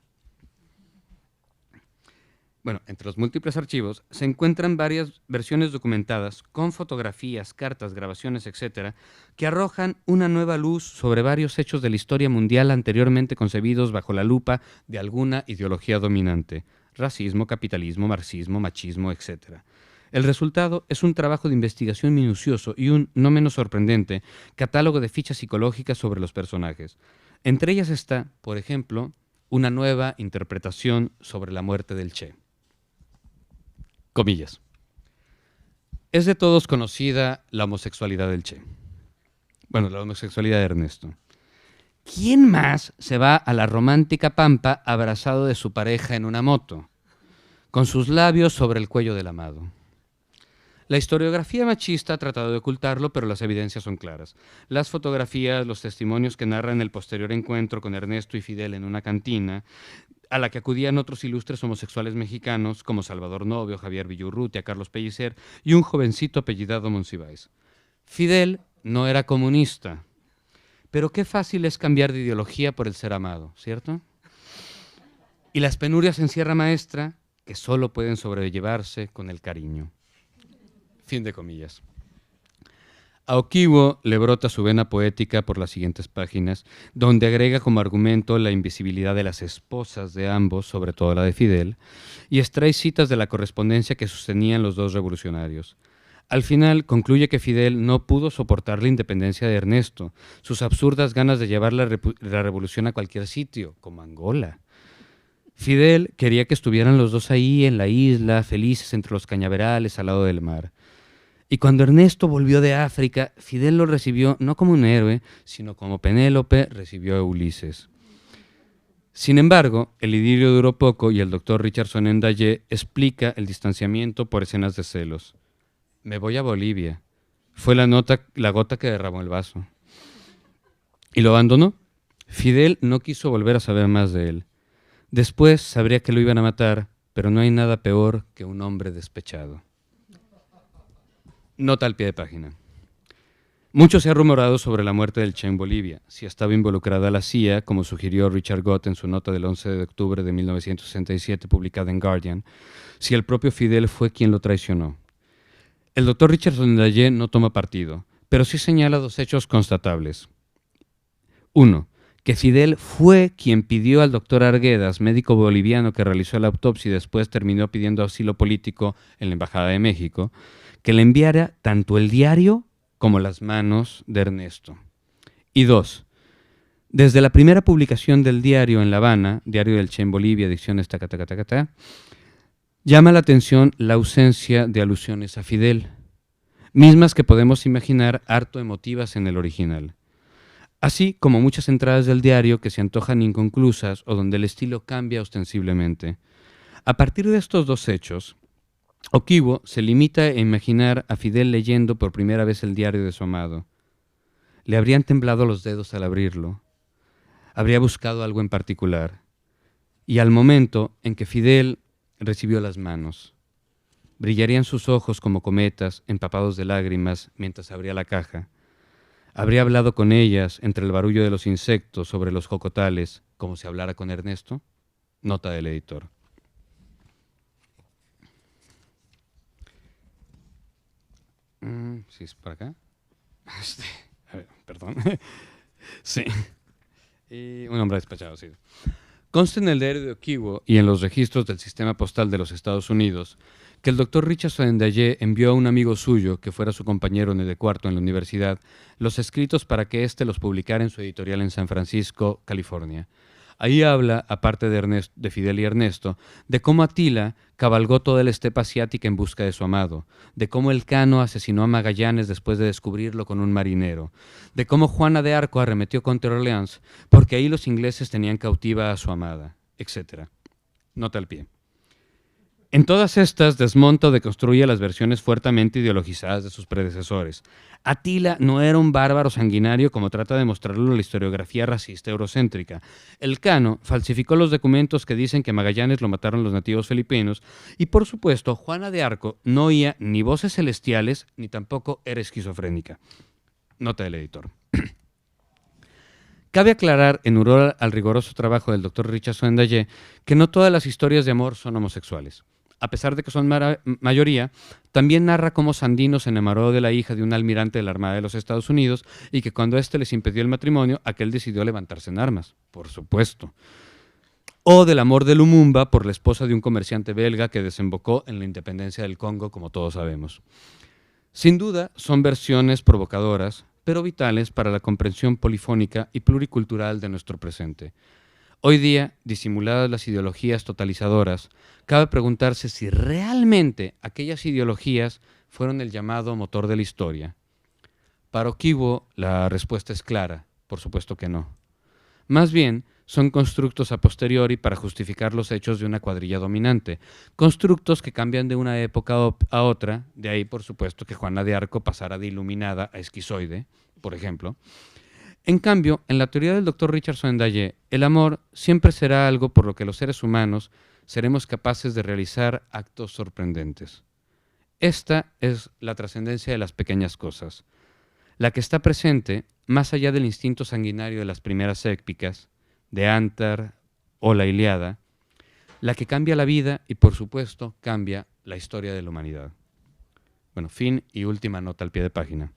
Bueno, entre los múltiples archivos se encuentran varias versiones documentadas con fotografías, cartas, grabaciones, etcétera, que arrojan una nueva luz sobre varios hechos de la historia mundial anteriormente concebidos bajo la lupa de alguna ideología dominante: racismo, capitalismo, marxismo, machismo, etcétera. El resultado es un trabajo de investigación minucioso y un, no menos sorprendente, catálogo de fichas psicológicas sobre los personajes. Entre ellas está, por ejemplo, una nueva interpretación sobre la muerte del Che. Comillas. Es de todos conocida la homosexualidad del Che. Bueno, la homosexualidad de Ernesto. ¿Quién más se va a la romántica pampa abrazado de su pareja en una moto, con sus labios sobre el cuello del amado? La historiografía machista ha tratado de ocultarlo, pero las evidencias son claras. Las fotografías, los testimonios que narran el posterior encuentro con Ernesto y Fidel en una cantina, a la que acudían otros ilustres homosexuales mexicanos como Salvador Novio, Javier Villurrutia, Carlos Pellicer y un jovencito apellidado Monsiváis. Fidel no era comunista, pero qué fácil es cambiar de ideología por el ser amado, ¿cierto? Y las penurias en Sierra Maestra, que solo pueden sobrellevarse con el cariño. Fin de comillas. A Okiwo le brota su vena poética por las siguientes páginas, donde agrega como argumento la invisibilidad de las esposas de ambos, sobre todo la de Fidel, y extrae citas de la correspondencia que sostenían los dos revolucionarios. Al final concluye que Fidel no pudo soportar la independencia de Ernesto, sus absurdas ganas de llevar la revolución a cualquier sitio, como Angola. Fidel quería que estuvieran los dos ahí en la isla, felices entre los cañaverales al lado del mar. Y cuando Ernesto volvió de África, Fidel lo recibió no como un héroe, sino como Penélope recibió a Ulises. Sin embargo, el idilio duró poco y el doctor Richardson Ndayé explica el distanciamiento por escenas de celos. Me voy a Bolivia. Fue la gota que derramó el vaso. ¿Y lo abandonó? Fidel no quiso volver a saber más de él. Después sabría que lo iban a matar, pero no hay nada peor que un hombre despechado. Nota al pie de página. Mucho se ha rumorado sobre la muerte del Che en Bolivia, si estaba involucrada la CIA, como sugirió Richard Gott en su nota del 11 de octubre de 1967 publicada en Guardian, si el propio Fidel fue quien lo traicionó. El doctor Richardson Ndayé no toma partido, pero sí señala dos hechos constatables. 1. Que Fidel fue quien pidió al doctor Arguedas, médico boliviano que realizó la autopsia y después terminó pidiendo asilo político en la Embajada de México, que le enviara tanto el diario como las manos de Ernesto. Y 2. Desde la primera publicación del diario en La Habana, Diario del Che en Bolivia, ediciones tacatacatacatá, llama la atención la ausencia de alusiones a Fidel, mismas que podemos imaginar harto emotivas en el original. Así como muchas entradas del diario que se antojan inconclusas o donde el estilo cambia ostensiblemente. A partir de estos dos hechos, Okiwo se limita a imaginar a Fidel leyendo por primera vez el diario de su amado. Le habrían temblado los dedos al abrirlo. Habría buscado algo en particular. Y al momento en que Fidel recibió las manos, brillarían sus ojos como cometas empapados de lágrimas mientras abría la caja. ¿Habría hablado con ellas entre el barullo de los insectos sobre los jocotales como si hablara con Ernesto? Nota del editor. ¿Sí es por acá? A ver, perdón. Sí. Y un hombre despachado, sí. Consta en el diario de Okiwo y en los registros del sistema postal de los Estados Unidos que el doctor Richardson Ndayé envió a un amigo suyo, que fuera su compañero de cuarto en la universidad, los escritos para que éste los publicara en su editorial en San Francisco, California. Ahí habla, aparte de Fidel y Ernesto, de cómo Atila cabalgó toda la estepa asiática en busca de su amado, de cómo Elcano asesinó a Magallanes después de descubrirlo con un marinero, de cómo Juana de Arco arremetió contra Orleans porque ahí los ingleses tenían cautiva a su amada, etc. Nota al pie. En todas estas desmonta o deconstruye las versiones fuertemente ideologizadas de sus predecesores. Atila no era un bárbaro sanguinario como trata de mostrarlo la historiografía racista eurocéntrica. Elcano falsificó los documentos que dicen que Magallanes lo mataron los nativos filipinos y, por supuesto, Juana de Arco no oía ni voces celestiales ni tampoco era esquizofrénica. Nota del editor. Cabe aclarar, en honor al riguroso trabajo del doctor Richardson Ndayé, que no todas las historias de amor son homosexuales. a pesar de que son mayoría, también narra cómo Sandino se enamoró de la hija de un almirante de la Armada de los Estados Unidos y que cuando éste les impidió el matrimonio, aquel decidió levantarse en armas, por supuesto. O del amor de Lumumba por la esposa de un comerciante belga que desembocó en la independencia del Congo, como todos sabemos. Sin duda, son versiones provocadoras, pero vitales para la comprensión polifónica y pluricultural de nuestro presente. Hoy día, disimuladas las ideologías totalizadoras, cabe preguntarse si realmente aquellas ideologías fueron el llamado motor de la historia. Para Okiwo, la respuesta es clara, por supuesto que no. Más bien, son constructos a posteriori para justificar los hechos de una cuadrilla dominante, constructos que cambian de una época a otra, de ahí por supuesto que Juana de Arco pasara de iluminada a esquizoide, por ejemplo. En cambio, en la teoría del Dr. Richardson Daye, el amor siempre será algo por lo que los seres humanos seremos capaces de realizar actos sorprendentes. Esta es la trascendencia de las pequeñas cosas, la que está presente más allá del instinto sanguinario de las primeras épicas, de Antar o la Ilíada, la que cambia la vida y, por supuesto, cambia la historia de la humanidad. Bueno, fin y última nota al pie de página.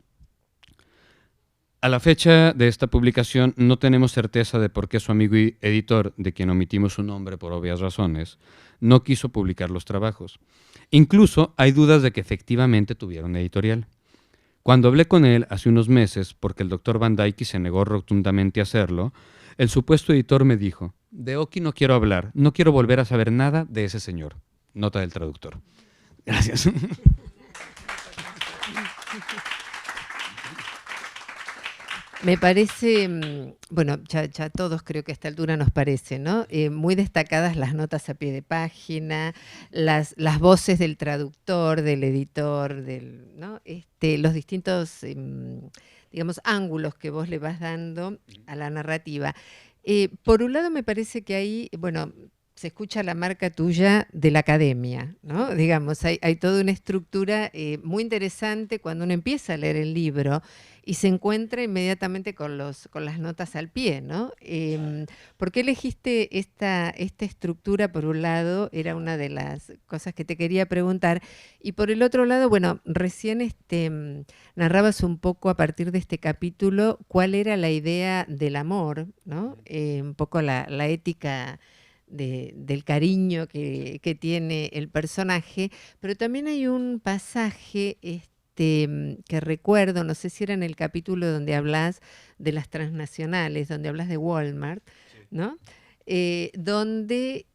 A la fecha de esta publicación no tenemos certeza de por qué su amigo y editor, de quien omitimos su nombre por obvias razones, no quiso publicar los trabajos. Incluso hay dudas de que efectivamente tuviera un editorial. Cuando hablé con él hace unos meses, porque el Dr. Van Dyke se negó rotundamente a hacerlo, el supuesto editor me dijo: de Oki no quiero hablar, no quiero volver a saber nada de ese señor. Nota del traductor. Gracias. Me parece, bueno, ya a todos creo que a esta altura nos parece, ¿no? Muy destacadas las notas a pie de página, las voces del traductor, del editor, ¿no? Los distintos, digamos, ángulos que vos le vas dando a la narrativa. Por un lado me parece que ahí, bueno, se escucha la marca tuya de la academia, ¿no? Digamos, hay toda una estructura muy interesante cuando uno empieza a leer el libro y se encuentra inmediatamente con las notas al pie, ¿no? ¿Por qué elegiste esta estructura? Por un lado, era una de las cosas que te quería preguntar. Y por el otro lado, bueno, recién narrabas un poco a partir de este capítulo cuál era la idea del amor, ¿no? Un poco la ética del cariño que tiene el personaje, pero también hay un pasaje que recuerdo, no sé si era en el capítulo donde hablas de las transnacionales, donde hablas de Walmart, ¿no? Donde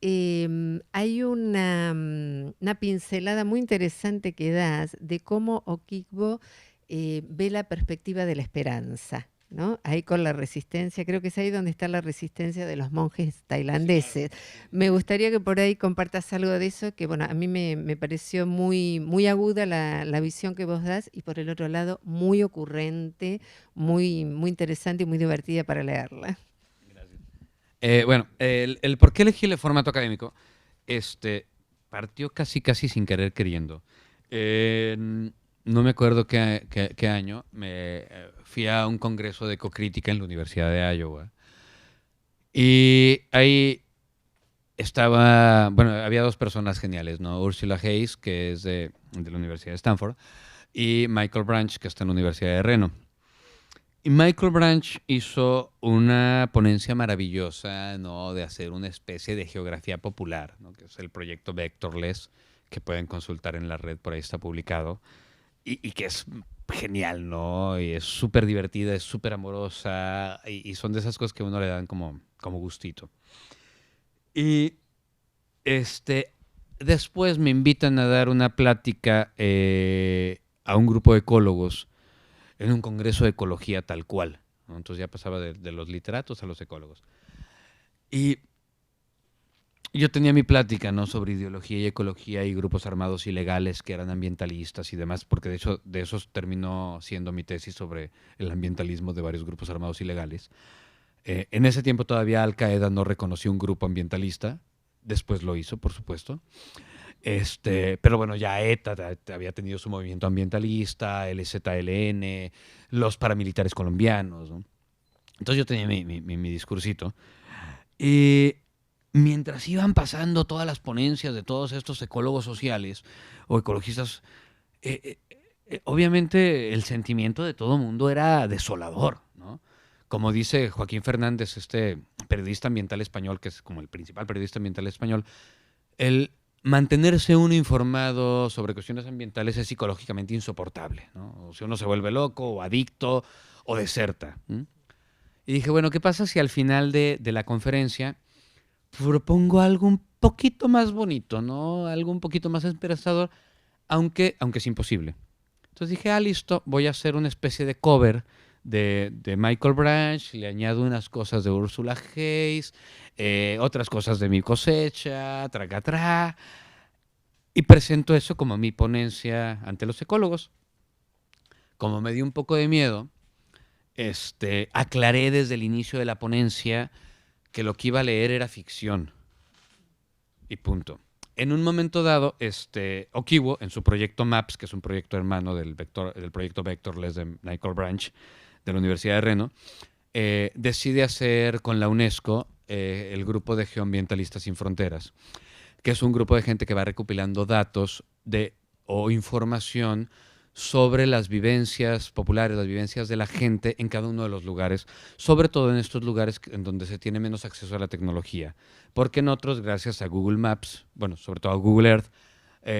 hay una pincelada muy interesante que das de cómo Okiwo ve la perspectiva de la esperanza, ¿no? Ahí con la resistencia, creo que es ahí donde está la resistencia de los monjes tailandeses. Me gustaría que por ahí compartas algo de eso, que bueno, a mí me pareció muy, muy aguda la visión que vos das, y por el otro lado, muy ocurrente, muy, muy interesante y muy divertida para leerla. Bueno, el por qué elegí el formato académico partió casi sin querer queriendo. No me acuerdo qué año, fui a un congreso de ecocrítica en la Universidad de Iowa. Y ahí había dos personas geniales, ¿no? Ursula Hayes, que es de la Universidad de Stanford, y Michael Branch, que está en la Universidad de Reno. Y Michael Branch hizo una ponencia maravillosa, ¿no? De hacer una especie de geografía popular, ¿no? Que es el proyecto Vectorless, que pueden consultar en la red, por ahí está publicado. Y que es genial, ¿no? Y es súper divertida, es súper amorosa, y son de esas cosas que a uno le dan como gustito. Y después me invitan a dar una plática a un grupo de ecólogos en un congreso de ecología tal cual, ¿no? Entonces ya pasaba de los literatos a los ecólogos. Y yo tenía mi plática, ¿no? Sobre ideología y ecología y grupos armados ilegales que eran ambientalistas y demás, porque de hecho de esos terminó siendo mi tesis sobre el ambientalismo de varios grupos armados ilegales. En ese tiempo todavía Al Qaeda no reconoció un grupo ambientalista, después lo hizo, por supuesto. Pero bueno, ya ETA había tenido su movimiento ambientalista, el EZLN, los paramilitares colombianos, ¿no? Entonces yo tenía mi discursito. Y mientras iban pasando todas las ponencias de todos estos ecólogos sociales o ecologistas, obviamente el sentimiento de todo mundo era desolador, ¿no? Como dice Joaquín Fernández, este periodista ambiental español, que es como el principal periodista ambiental español, el mantenerse uno informado sobre cuestiones ambientales es psicológicamente insoportable, ¿no? O sea, uno se vuelve loco o adicto o deserta. Y dije, bueno, ¿qué pasa si al final de la conferencia propongo algo un poquito más bonito, ¿no? Algo un poquito más esperanzador, aunque es imposible? Entonces dije, listo, voy a hacer una especie de cover de Michael Branch, le añado unas cosas de Ursula Hayes, otras cosas de Mi Cosecha, tracatrá, y presento eso como mi ponencia ante los ecólogos. Como me dio un poco de miedo, aclaré desde el inicio de la ponencia que lo que iba a leer era ficción. Y punto. En un momento dado, Okiwo, en su proyecto MAPS, que es un proyecto hermano del proyecto Vectorless de Michael Branch, de la Universidad de Reno, decide hacer con la UNESCO el grupo de Geoambientalistas Sin Fronteras, que es un grupo de gente que va recopilando datos o información sobre las vivencias populares, las vivencias de la gente en cada uno de los lugares, sobre todo en estos lugares en donde se tiene menos acceso a la tecnología, porque en otros, gracias a Google Maps, bueno, sobre todo a Google Earth,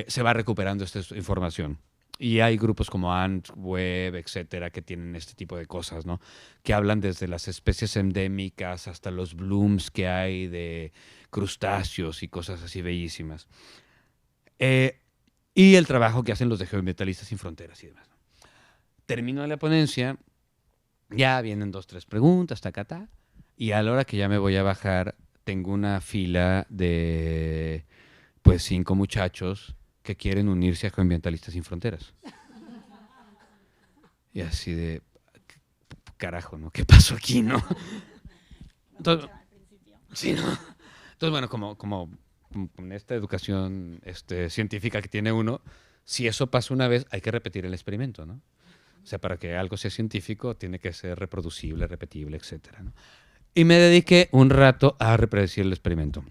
se va recuperando esta información. Y hay grupos como Ant, Web, etcétera, que tienen este tipo de cosas, ¿no? Que hablan desde las especies endémicas hasta los blooms que hay de crustáceos y cosas así bellísimas. Y el trabajo que hacen los de Geoambientalistas Sin Fronteras y demás. Termino la ponencia, ya vienen 2, 3 preguntas, tacatá, y a la hora que ya me voy a bajar, tengo una fila de, pues, 5 muchachos que quieren unirse a Geoambientalistas Sin Fronteras. Y así de, carajo, ¿no? ¿Qué pasó aquí, no? Entonces, sí, ¿no? Entonces, bueno, como con esta educación científica que tiene uno, si eso pasa una vez, hay que repetir el experimento, ¿no? O sea, para que algo sea científico, tiene que ser reproducible, repetible, etcétera, ¿no? Y me dediqué un rato a reproducir el experimento.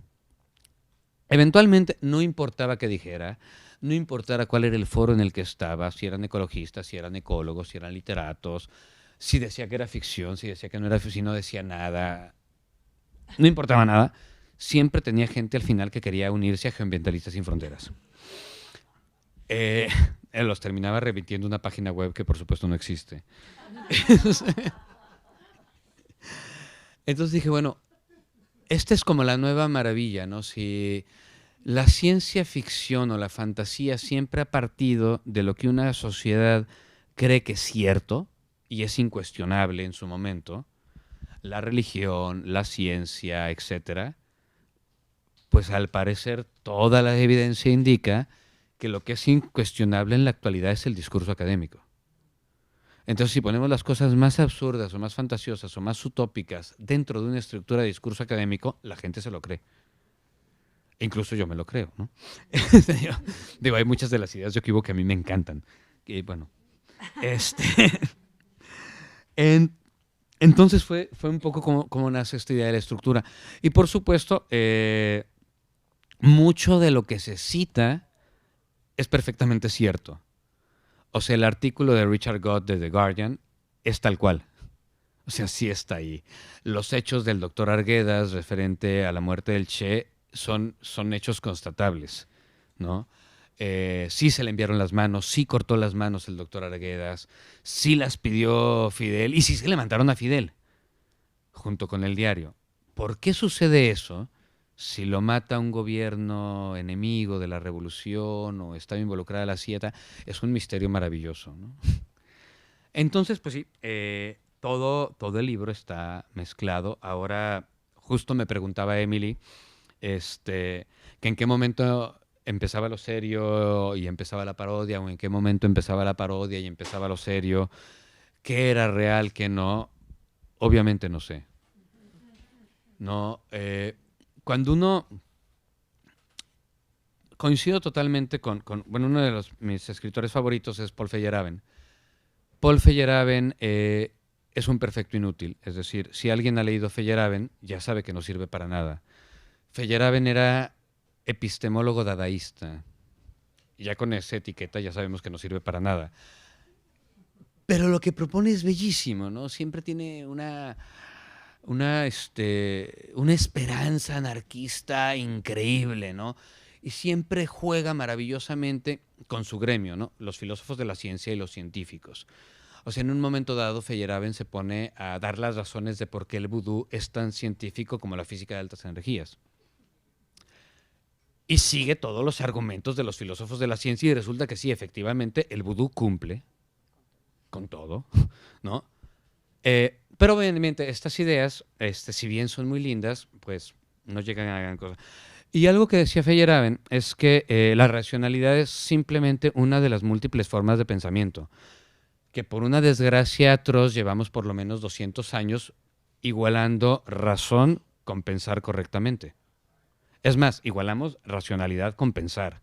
Eventualmente, no importaba qué dijera, no importara cuál era el foro en el que estaba, si eran ecologistas, si eran ecólogos, si eran literatos, si decía que era ficción, si decía que no era ficción, si no decía nada, no importaba nada. Siempre tenía gente al final que quería unirse a Geoambientalistas Sin Fronteras. Los terminaba repitiendo una página web que por supuesto no existe. Entonces dije, bueno, esta es como la nueva maravilla, ¿no? Si la ciencia ficción o la fantasía siempre ha partido de lo que una sociedad cree que es cierto y es incuestionable en su momento, la religión, la ciencia, etcétera, pues al parecer toda la evidencia indica que lo que es incuestionable en la actualidad es el discurso académico. Entonces, si ponemos las cosas más absurdas o más fantasiosas o más utópicas dentro de una estructura de discurso académico, la gente se lo cree. Incluso yo me lo creo, ¿no? Digo, hay muchas de las ideas de Okiwo que a mí me encantan. Y bueno, entonces fue un poco como nace esta idea de la estructura. Y por supuesto, mucho de lo que se cita es perfectamente cierto. O sea, el artículo de Richard Gott de The Guardian es tal cual. O sea, sí está ahí. Los hechos del doctor Arguedas referente a la muerte del Che son hechos constatables, ¿no? Sí se le enviaron las manos, sí cortó las manos el doctor Arguedas, sí las pidió Fidel y sí se le mandaron a Fidel, junto con el diario. ¿Por qué sucede eso? Si lo mata un gobierno enemigo de la revolución o está involucrada la CIA, es un misterio maravilloso, ¿no? Entonces, pues sí, todo el libro está mezclado. Ahora, justo me preguntaba Emily, que en qué momento empezaba lo serio y empezaba la parodia, o en qué momento empezaba la parodia y empezaba lo serio, qué era real, qué no. Obviamente no sé. No, cuando uno... Coincido totalmente con bueno, uno de mis escritores favoritos es Paul Feyerabend. Paul Feyerabend es un perfecto inútil. Es decir, si alguien ha leído Feyerabend, ya sabe que no sirve para nada. Feyerabend era epistemólogo dadaísta. Y ya con esa etiqueta ya sabemos que no sirve para nada. Pero lo que propone es bellísimo, ¿no? Siempre tiene una esperanza anarquista increíble, ¿no? Y siempre juega maravillosamente con su gremio, ¿no? Los filósofos de la ciencia y los científicos. O sea, en un momento dado, Feyerabend se pone a dar las razones de por qué el vudú es tan científico como la física de altas energías. Y sigue todos los argumentos de los filósofos de la ciencia y resulta que sí, efectivamente, el vudú cumple con todo, ¿no? Pero obviamente estas ideas, si bien son muy lindas, pues no llegan a gran cosa. Y algo que decía Feyerabend es que la racionalidad es simplemente una de las múltiples formas de pensamiento, que por una desgracia atroz llevamos por lo menos 200 años igualando razón con pensar correctamente. Es más, igualamos racionalidad con pensar.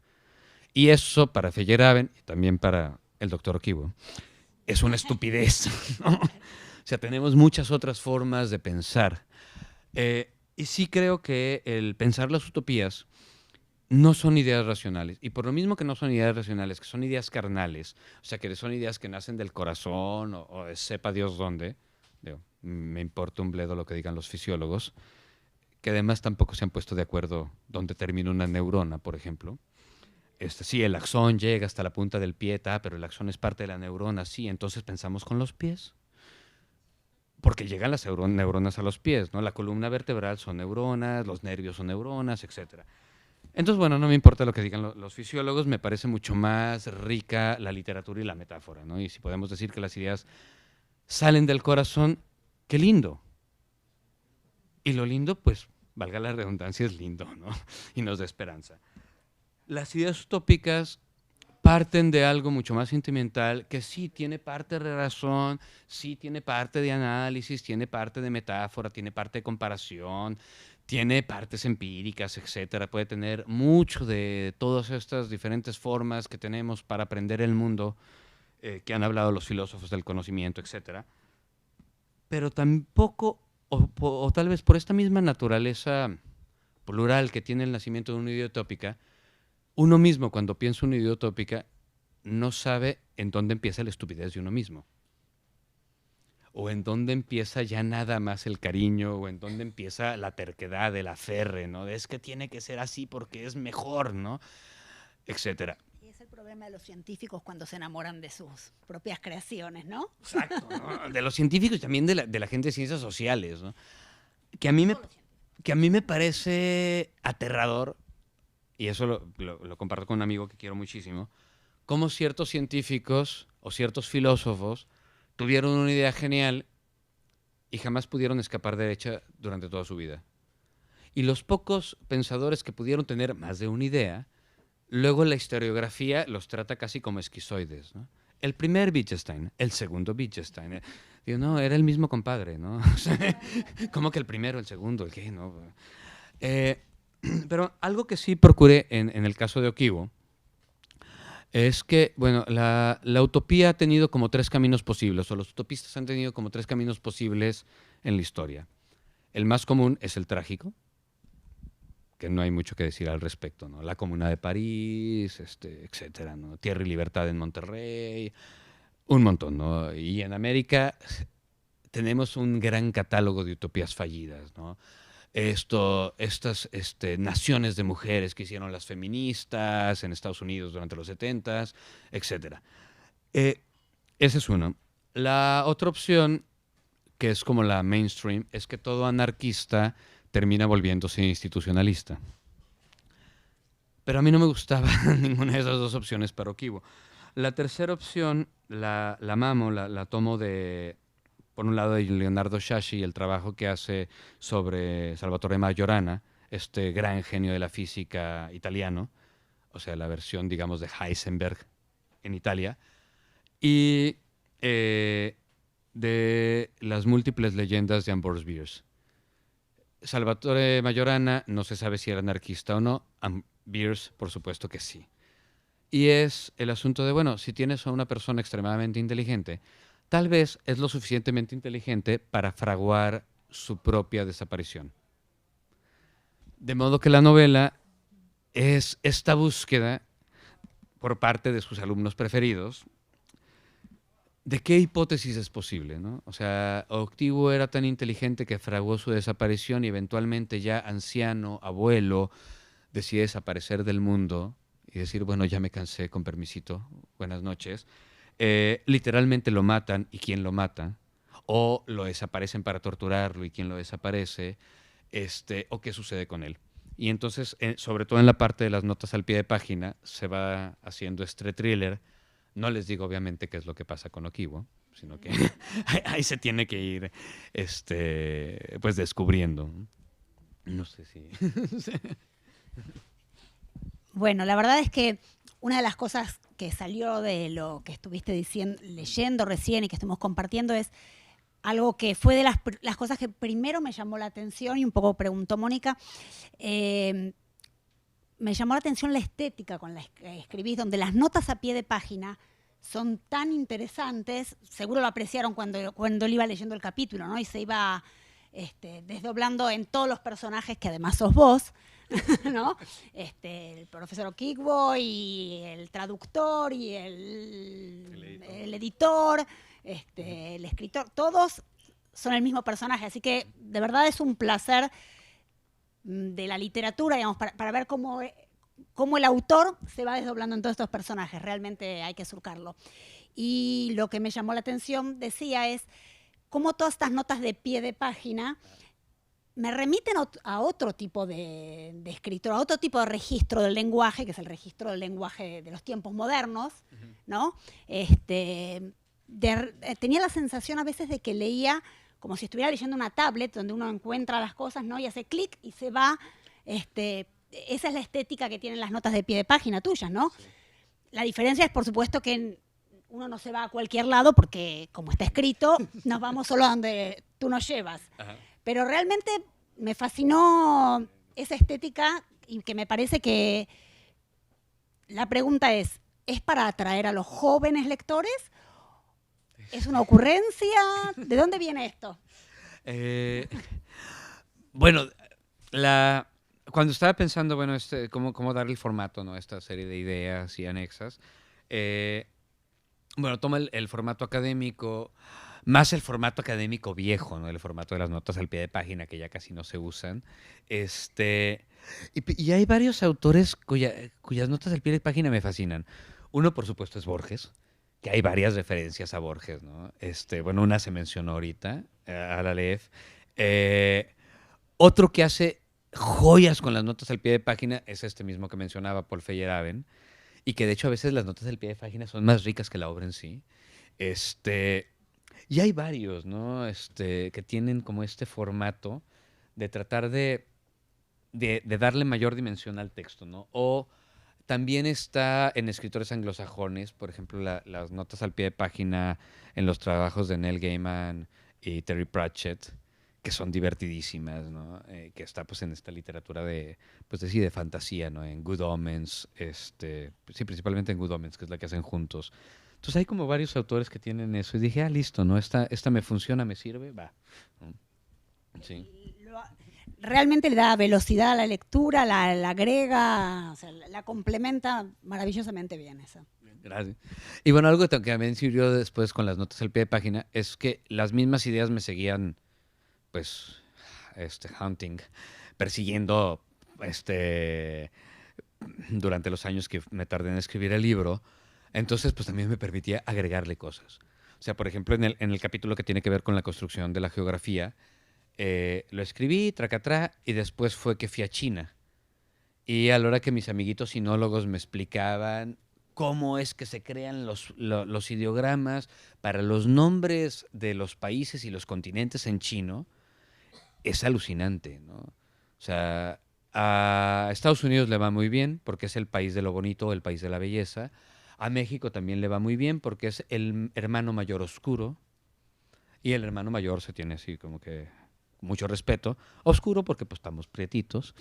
Y eso para Feyerabend y también para el doctor Okibo es una estupidez, ¿no? O sea, tenemos muchas otras formas de pensar. Y sí creo que el pensar las utopías no son ideas racionales. Y por lo mismo que no son ideas racionales, que son ideas carnales, o sea, que son ideas que nacen del corazón o de sepa Dios dónde, digo, me importa un bledo lo que digan los fisiólogos, que además tampoco se han puesto de acuerdo dónde termina una neurona, por ejemplo. Sí, el axón llega hasta la punta del pie, pero el axón es parte de la neurona, sí, entonces pensamos con los pies. Porque llegan las neuronas a los pies, ¿no? La columna vertebral son neuronas, los nervios son neuronas, etc. Entonces, bueno, no me importa lo que digan los fisiólogos, me parece mucho más rica la literatura y la metáfora, ¿no? Y si podemos decir que las ideas salen del corazón, qué lindo. Y lo lindo, pues, valga la redundancia, es lindo, ¿no? Y nos da esperanza. Las ideas utópicas parten de algo mucho más sentimental, que sí tiene parte de razón, sí tiene parte de análisis, tiene parte de metáfora, tiene parte de comparación, tiene partes empíricas, etcétera. Puede tener mucho de todas estas diferentes formas que tenemos para aprender el mundo, que han hablado los filósofos del conocimiento, etcétera. Pero tampoco, o tal vez por esta misma naturaleza plural que tiene el nacimiento de una idea utópica, uno mismo, cuando piensa una idea utópica, no sabe en dónde empieza la estupidez de uno mismo. O en dónde empieza ya nada más el cariño, o en dónde empieza la terquedad, el aferre, ¿no? Es que tiene que ser así porque es mejor, ¿no? Etcétera. Y es el problema de los científicos cuando se enamoran de sus propias creaciones, ¿no? Exacto, ¿no? De los científicos y también de la gente de ciencias sociales, ¿no? Que a mí me parece aterrador. Y eso lo comparto con un amigo que quiero muchísimo, cómo ciertos científicos o ciertos filósofos tuvieron una idea genial y jamás pudieron escapar de ella durante toda su vida. Y los pocos pensadores que pudieron tener más de una idea, luego la historiografía los trata casi como esquizoides, ¿no? El primer Wittgenstein, el segundo Wittgenstein. Digo, no, era el mismo compadre, ¿no? ¿Cómo que el primero, el segundo, el qué? No. Pero algo que sí procuré en el caso de Okibo es que, bueno, la utopía ha tenido como tres caminos posibles, o los utopistas han tenido como tres caminos posibles en la historia. El más común es el trágico, que no hay mucho que decir al respecto, ¿no? La Comuna de París, etcétera, ¿no? Tierra y Libertad en Monterrey, un montón, ¿no? Y en América tenemos un gran catálogo de utopías fallidas, ¿no? Estas naciones de mujeres que hicieron las feministas en Estados Unidos durante los 70s, etc. Ese es uno. La otra opción, que es como la mainstream, es que todo anarquista termina volviéndose institucionalista. Pero a mí no me gustaba ninguna de esas dos opciones para Okibo. La tercera opción la mamo, la tomo por un lado, de Leonardo Sciasci, el trabajo que hace sobre Salvatore Majorana, este gran genio de la física italiano, o sea, la versión, digamos, de Heisenberg en Italia, y de las múltiples leyendas de Ambrose Bierce. Salvatore Majorana no se sabe si era anarquista o no, Bierce, por supuesto que sí. Y es el asunto de, bueno, si tienes a una persona extremadamente inteligente, tal vez es lo suficientemente inteligente para fraguar su propia desaparición. De modo que la novela es esta búsqueda por parte de sus alumnos preferidos de qué hipótesis es posible, ¿no? O sea, Octavio era tan inteligente que fraguó su desaparición y eventualmente ya anciano, abuelo, decide desaparecer del mundo y decir, bueno, ya me cansé, con permisito, buenas noches. Literalmente lo matan y quién lo mata, o lo desaparecen para torturarlo y quién lo desaparece, o qué sucede con él. Y entonces, sobre todo en la parte de las notas al pie de página, se va haciendo este thriller. No les digo obviamente qué es lo que pasa con Okiwo, sino que ahí se tiene que ir pues descubriendo. No sé si... Bueno, la verdad es que una de las cosas que salió de lo que estuviste leyendo recién y que estuvimos compartiendo es algo que fue de las cosas que primero me llamó la atención y un poco preguntó Mónica. Me llamó la atención la estética con la que escribís, donde las notas a pie de página son tan interesantes. Seguro lo apreciaron cuando él iba leyendo el capítulo, ¿no? Y se iba desdoblando en todos los personajes, que además sos vos, ¿no? El profesor Okiwo y el traductor y el editor, el escritor, todos son el mismo personaje. Así que de verdad es un placer de la literatura, digamos, para ver cómo el autor se va desdoblando en todos estos personajes. Realmente hay que surcarlo. Y lo que me llamó la atención, decía, es cómo todas estas notas de pie de página me remiten a otro tipo de escritor, a otro tipo de registro del lenguaje, que es el registro del lenguaje de los tiempos modernos, ¿no? Tenía la sensación a veces de que leía como si estuviera leyendo una tablet donde uno encuentra las cosas, ¿no? Y hace clic y se va. Esa es la estética que tienen las notas de pie de página tuyas, ¿no? Sí. La diferencia es, por supuesto, que uno no se va a cualquier lado porque, como está escrito, nos vamos solo a donde tú nos llevas. Ajá. Pero realmente me fascinó esa estética y que me parece que la pregunta ¿es para atraer a los jóvenes lectores? ¿Es una ocurrencia? ¿De dónde viene esto? Bueno, cuando estaba pensando, bueno, cómo darle el formato, ¿no? Esta serie de ideas y anexas, bueno, toma el formato académico, más el formato académico viejo, ¿no? El formato de las notas al pie de página, que ya casi no se usan. Y hay varios autores cuyas notas al pie de página me fascinan. Uno, por supuesto, es Borges, que hay varias referencias a Borges, ¿no? Bueno, una se mencionó ahorita, a la Aleph. Otro que hace joyas con las notas al pie de página es este mismo que mencionaba, Paul Feyerabend, y que de hecho a veces las notas al pie de página son más ricas que la obra en sí. Y hay varios, ¿no? Que tienen como este formato de tratar de darle mayor dimensión al texto, ¿no? O también está en escritores anglosajones, por ejemplo, las notas al pie de página en los trabajos de Neil Gaiman y Terry Pratchett, que son divertidísimas, ¿no? Que está pues en esta literatura de fantasía, ¿no? En Good Omens, sí, principalmente en Good Omens, que es la que hacen juntos. Entonces hay como varios autores que tienen eso y dije, listo, ¿no? Esta me funciona, me sirve, va. Sí. Realmente le da velocidad a la lectura, la agrega, o sea, la complementa maravillosamente bien eso. Gracias. Y bueno, algo que también sirvió después con las notas al pie de página es que las mismas ideas me seguían, pues, hunting, persiguiendo, durante los años que me tardé en escribir el libro. Entonces, pues también me permitía agregarle cosas. O sea, por ejemplo, en el capítulo que tiene que ver con la construcción de la geografía, lo escribí, tracatrá, y después fue que fui a China. Y a la hora que mis amiguitos sinólogos me explicaban cómo es que se crean los ideogramas para los nombres de los países y los continentes en chino, es alucinante, ¿no? O sea, a Estados Unidos le va muy bien porque es el país de lo bonito, el país de la belleza. A México también le va muy bien porque es el hermano mayor oscuro. Y el hermano mayor se tiene así como que mucho respeto. Oscuro porque pues estamos prietitos.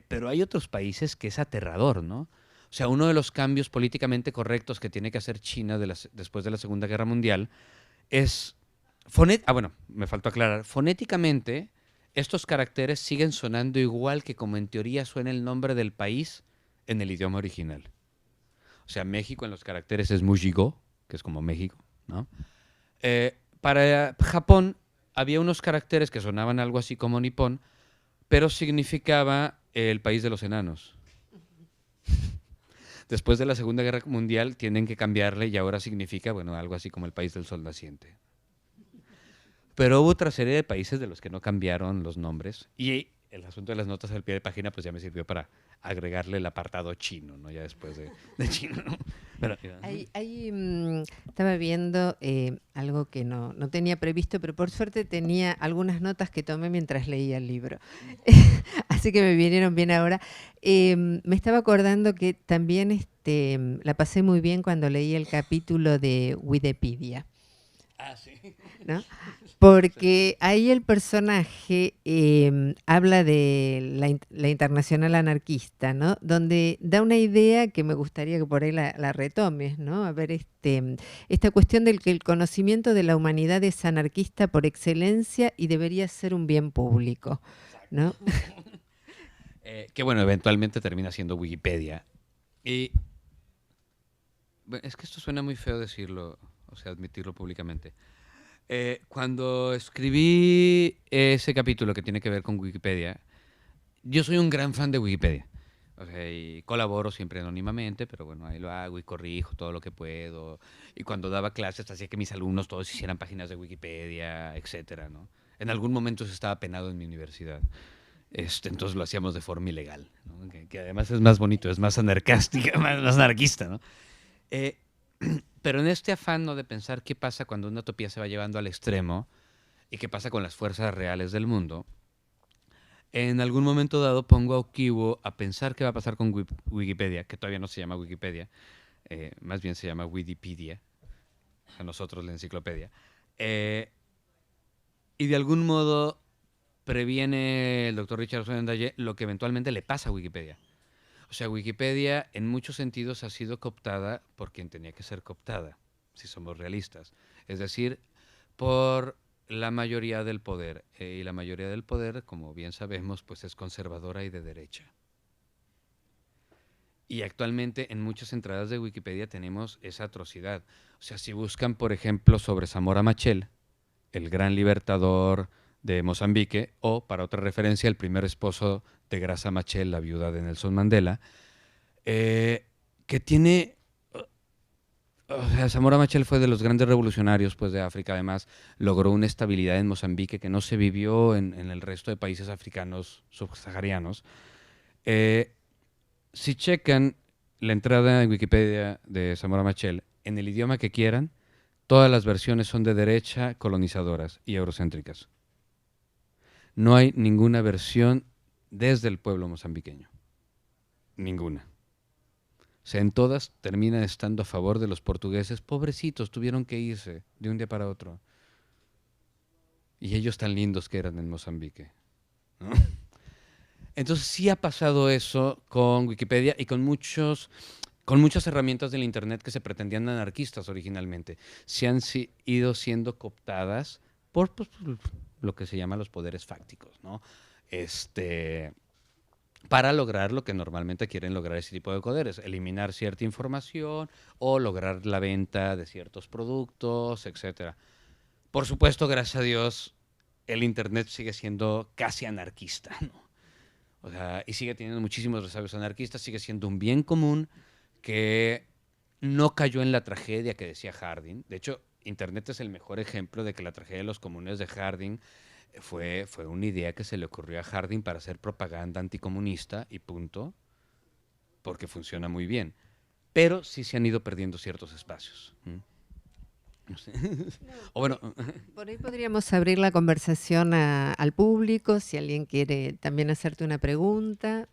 Pero hay otros países que es aterrador, ¿no? O sea, uno de los cambios políticamente correctos que tiene que hacer China después de la Segunda Guerra Mundial es... bueno, me faltó aclarar. Fonéticamente estos caracteres siguen sonando igual que como en teoría suena el nombre del país en el idioma original. O sea, México en los caracteres es Mujigo, que es como México, ¿no? Para Japón había unos caracteres que sonaban algo así como nipón, pero significaba el país de los enanos. Después de la Segunda Guerra Mundial tienen que cambiarle y ahora significa, bueno, algo así como el país del sol naciente. Pero hubo otra serie de países de los que no cambiaron los nombres y el asunto de las notas al pie de página pues ya me sirvió para agregarle el apartado chino, ¿no? Ya después de chino, ¿no? Pero, Estaba viendo algo que no tenía previsto, pero por suerte tenía algunas notas que tomé mientras leía el libro. Así que me vinieron bien ahora. Me estaba acordando que también la pasé muy bien cuando leí el capítulo de Wikipedia. Ah, sí. ¿No? Porque ahí el personaje habla de la internacional anarquista, ¿no? Donde da una idea que me gustaría que por ahí la retomes, ¿no? A ver, esta cuestión del que el conocimiento de la humanidad es anarquista por excelencia y debería ser un bien público, ¿no? Que bueno, eventualmente termina siendo Wikipedia. Y bueno, es que esto suena muy feo decirlo, o sea, admitirlo públicamente. Cuando escribí ese capítulo que tiene que ver con Wikipedia, yo soy un gran fan de Wikipedia. O sea, y colaboro siempre anónimamente, pero bueno, ahí lo hago y corrijo todo lo que puedo. Y cuando daba clases hacía que mis alumnos todos hicieran páginas de Wikipedia, etcétera, ¿no? En algún momento eso estaba penado en mi universidad. Entonces lo hacíamos de forma ilegal, ¿no? Que además es más bonito, es más anarcástica, más anarquista, ¿no? Pero en este afán, ¿no?, de pensar qué pasa cuando una utopía se va llevando al extremo y qué pasa con las fuerzas reales del mundo, en algún momento dado pongo a Ukibo a pensar qué va a pasar con Wikipedia, que todavía no se llama Wikipedia, más bien se llama Wikipedia, a nosotros la enciclopedia, y de algún modo previene el doctor Richard Sonnendahl lo que eventualmente le pasa a Wikipedia. O sea, Wikipedia en muchos sentidos ha sido cooptada por quien tenía que ser cooptada, si somos realistas. Es decir, por la mayoría del poder. Y la mayoría del poder, como bien sabemos, pues es conservadora y de derecha. Y actualmente en muchas entradas de Wikipedia tenemos esa atrocidad. O sea, si buscan, por ejemplo, sobre Zamora Machel, el gran libertador de Mozambique, o, para otra referencia, el primer esposo de Graça Machel, la viuda de Nelson Mandela, que tiene... O sea, Zamora Machel fue de los grandes revolucionarios pues, de África. Además, logró una estabilidad en Mozambique que no se vivió en el resto de países africanos subsaharianos. Si checan la entrada en Wikipedia de Zamora Machel, en el idioma que quieran, todas las versiones son de derecha, colonizadoras y eurocéntricas. No hay ninguna versión desde el pueblo mozambiqueño. Ninguna. O sea, en todas terminan estando a favor de los portugueses. Pobrecitos, tuvieron que irse de un día para otro. Y ellos tan lindos que eran en Mozambique, ¿no? Entonces sí ha pasado eso con Wikipedia y con muchas herramientas del Internet que se pretendían anarquistas originalmente. Se han ido siendo cooptadas por lo que se llama los poderes fácticos, ¿no? Para lograr lo que normalmente quieren lograr ese tipo de poderes, eliminar cierta información o lograr la venta de ciertos productos, etc. Por supuesto, gracias a Dios, el Internet sigue siendo casi anarquista, ¿no? O sea, y sigue teniendo muchísimos resabios anarquistas, sigue siendo un bien común que no cayó en la tragedia que decía Harding. De hecho, Internet es el mejor ejemplo de que la tragedia de los comunes de Harding fue una idea que se le ocurrió a Harding para hacer propaganda anticomunista y punto, porque funciona muy bien. Pero sí se han ido perdiendo ciertos espacios. No sé. O bueno, por ahí podríamos abrir la conversación al público, si alguien quiere también hacerte una pregunta.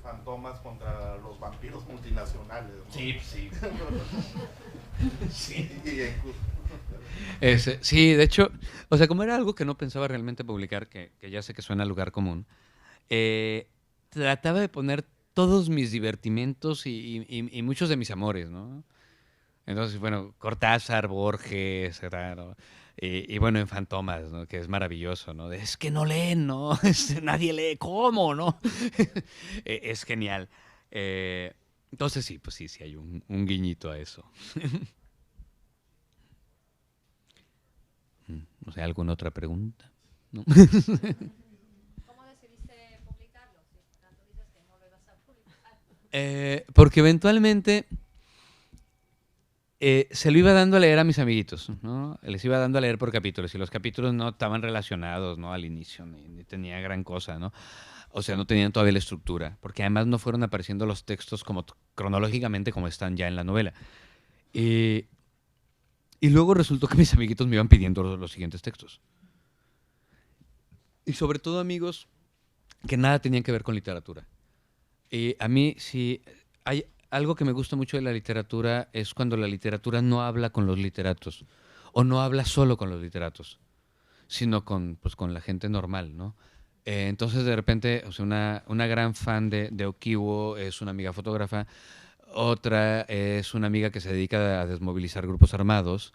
Fantomas contra los vampiros multinacionales, ¿no? Sí, sí. Sí. Sí. Sí, de hecho, o sea, como era algo que no pensaba realmente publicar, que ya sé que suena a lugar común, trataba de poner todos mis divertimentos y muchos de mis amores, ¿no? Entonces, bueno, Cortázar, Borges, ¿no? Y bueno, en Fantomas, ¿no? Que es maravilloso, ¿no? Es que no leen, ¿no? Nadie lee, ¿cómo, no? Es genial. Entonces sí, pues sí, sí hay un guiñito a eso. No sé, ¿alguna otra pregunta? ¿No? ¿Cómo decidiste publicarlo? Si tanto dices que no lo ibas a publicar. Porque eventualmente se lo iba dando a leer a mis amiguitos, ¿no? Les iba dando a leer por capítulos y los capítulos no estaban relacionados, ¿no? Al inicio, ni tenía gran cosa, ¿no? O sea, no tenían todavía la estructura, porque además no fueron apareciendo los textos como cronológicamente como están ya en la novela. Y, y luego resultó que mis amiguitos me iban pidiendo los siguientes textos. Y sobre todo amigos que nada tenían que ver con literatura. Y a mí sí hay algo que me gusta mucho de la literatura es cuando la literatura no habla con los literatos o no habla solo con los literatos, sino con, pues, con la gente normal, ¿no? Entonces de repente, o sea, una gran fan de Okiwo es una amiga fotógrafa, otra es una amiga que se dedica a desmovilizar grupos armados,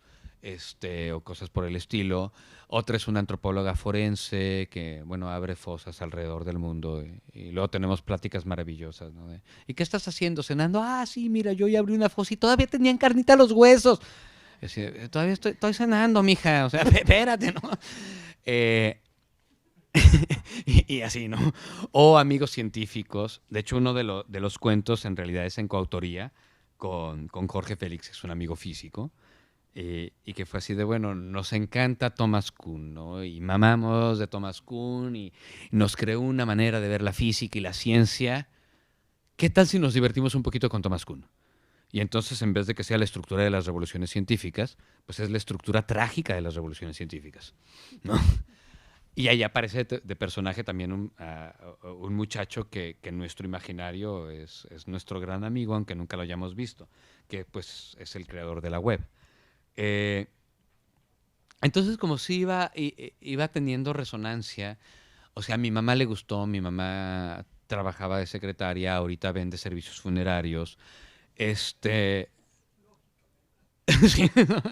o cosas por el estilo. Otra es una antropóloga forense que, bueno, abre fosas alrededor del mundo. Y luego tenemos pláticas maravillosas, ¿no? ¿Y qué estás haciendo? ¿Cenando? Ah, sí, mira, yo ya abrí una fosa y todavía tenían carnita los huesos. Es decir, todavía estoy cenando, mija. O sea, espérate, ¿no? Y así, ¿no? O amigos científicos. De hecho, uno de los cuentos en realidad es en coautoría con Jorge Félix, que es un amigo físico. Y que fue así de, bueno, nos encanta Thomas Kuhn, ¿no? Y mamamos de Thomas Kuhn y nos creó una manera de ver la física y la ciencia. ¿Qué tal si nos divertimos un poquito con Thomas Kuhn? Y entonces, en vez de que sea la estructura de las revoluciones científicas, pues es la estructura trágica de las revoluciones científicas, ¿no? Y ahí aparece de personaje también un muchacho que en nuestro imaginario es nuestro gran amigo, aunque nunca lo hayamos visto, que pues es el creador de la web. Entonces, como si iba teniendo resonancia, o sea, a mi mamá le gustó, mi mamá trabajaba de secretaria, ahorita vende servicios funerarios, sí, ¿no?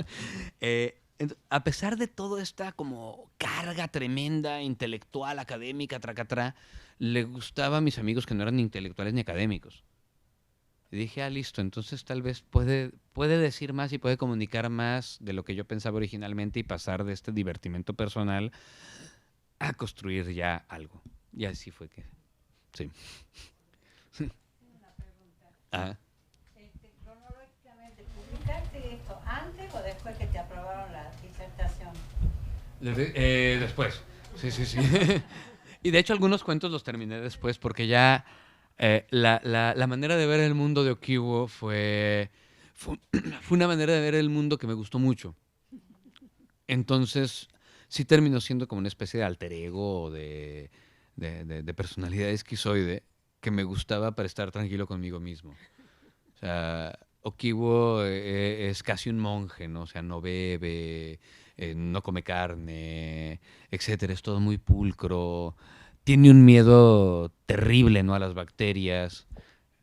A pesar de toda esta como carga tremenda, intelectual, académica, tracatrá, le gustaba a mis amigos que no eran ni intelectuales ni académicos. Y dije, listo, entonces tal vez puede decir más y puede comunicar más de lo que yo pensaba originalmente y pasar de este divertimento personal a construir ya algo. Y así fue que, sí. Una pregunta. Ah. Cronológicamente, ¿publicaste esto antes o después que te aprobaron la disertación? Después, sí, sí, sí. Y de hecho algunos cuentos los terminé después porque ya la manera de ver el mundo de Okiwo fue una manera de ver el mundo que me gustó mucho. Entonces, sí terminó siendo como una especie de alter ego o de personalidad esquizoide que me gustaba para estar tranquilo conmigo mismo. O sea, Okiwo es casi un monje, ¿no? O sea, no bebe, no come carne, etcétera. Es todo muy pulcro. Tiene un miedo terrible, ¿no? A las bacterias.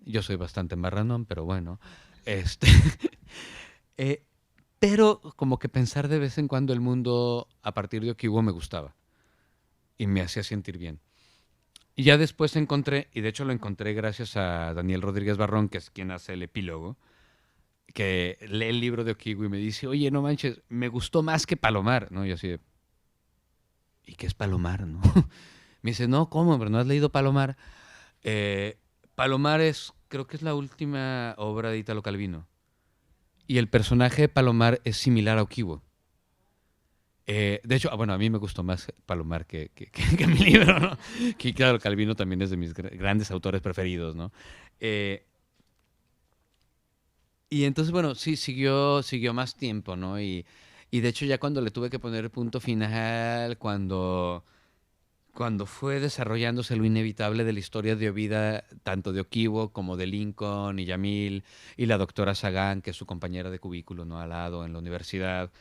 Yo soy bastante marranón, pero bueno. Este, eh, pero como que pensar de vez en cuando el mundo a partir de Okiwo me gustaba y me hacía sentir bien. Y ya después encontré, y de hecho lo encontré gracias a Daniel Rodríguez Barrón, que es quien hace el epílogo, que lee el libro de Okiwo y me dice, oye, no manches, me gustó más que Palomar, ¿no? Y así de, ¿y qué es Palomar, no? Me dice, no, ¿cómo? ¿Pero no has leído Palomar? Palomar creo que es la última obra de Italo Calvino. Y el personaje de Palomar es similar a Okiwo. De hecho, bueno, a mí me gustó más Palomar que mi libro, ¿no? Que claro, Calvino también es de mis grandes autores preferidos, ¿no? Y entonces, bueno, sí, siguió más tiempo, ¿no? Y de hecho ya cuando le tuve que poner punto final, cuando fue desarrollándose lo inevitable de la historia de vida, tanto de Okiwo como de Lincoln y Yamil, y la doctora Sagan, que es su compañera de cubículo, ¿no? Al lado en la universidad,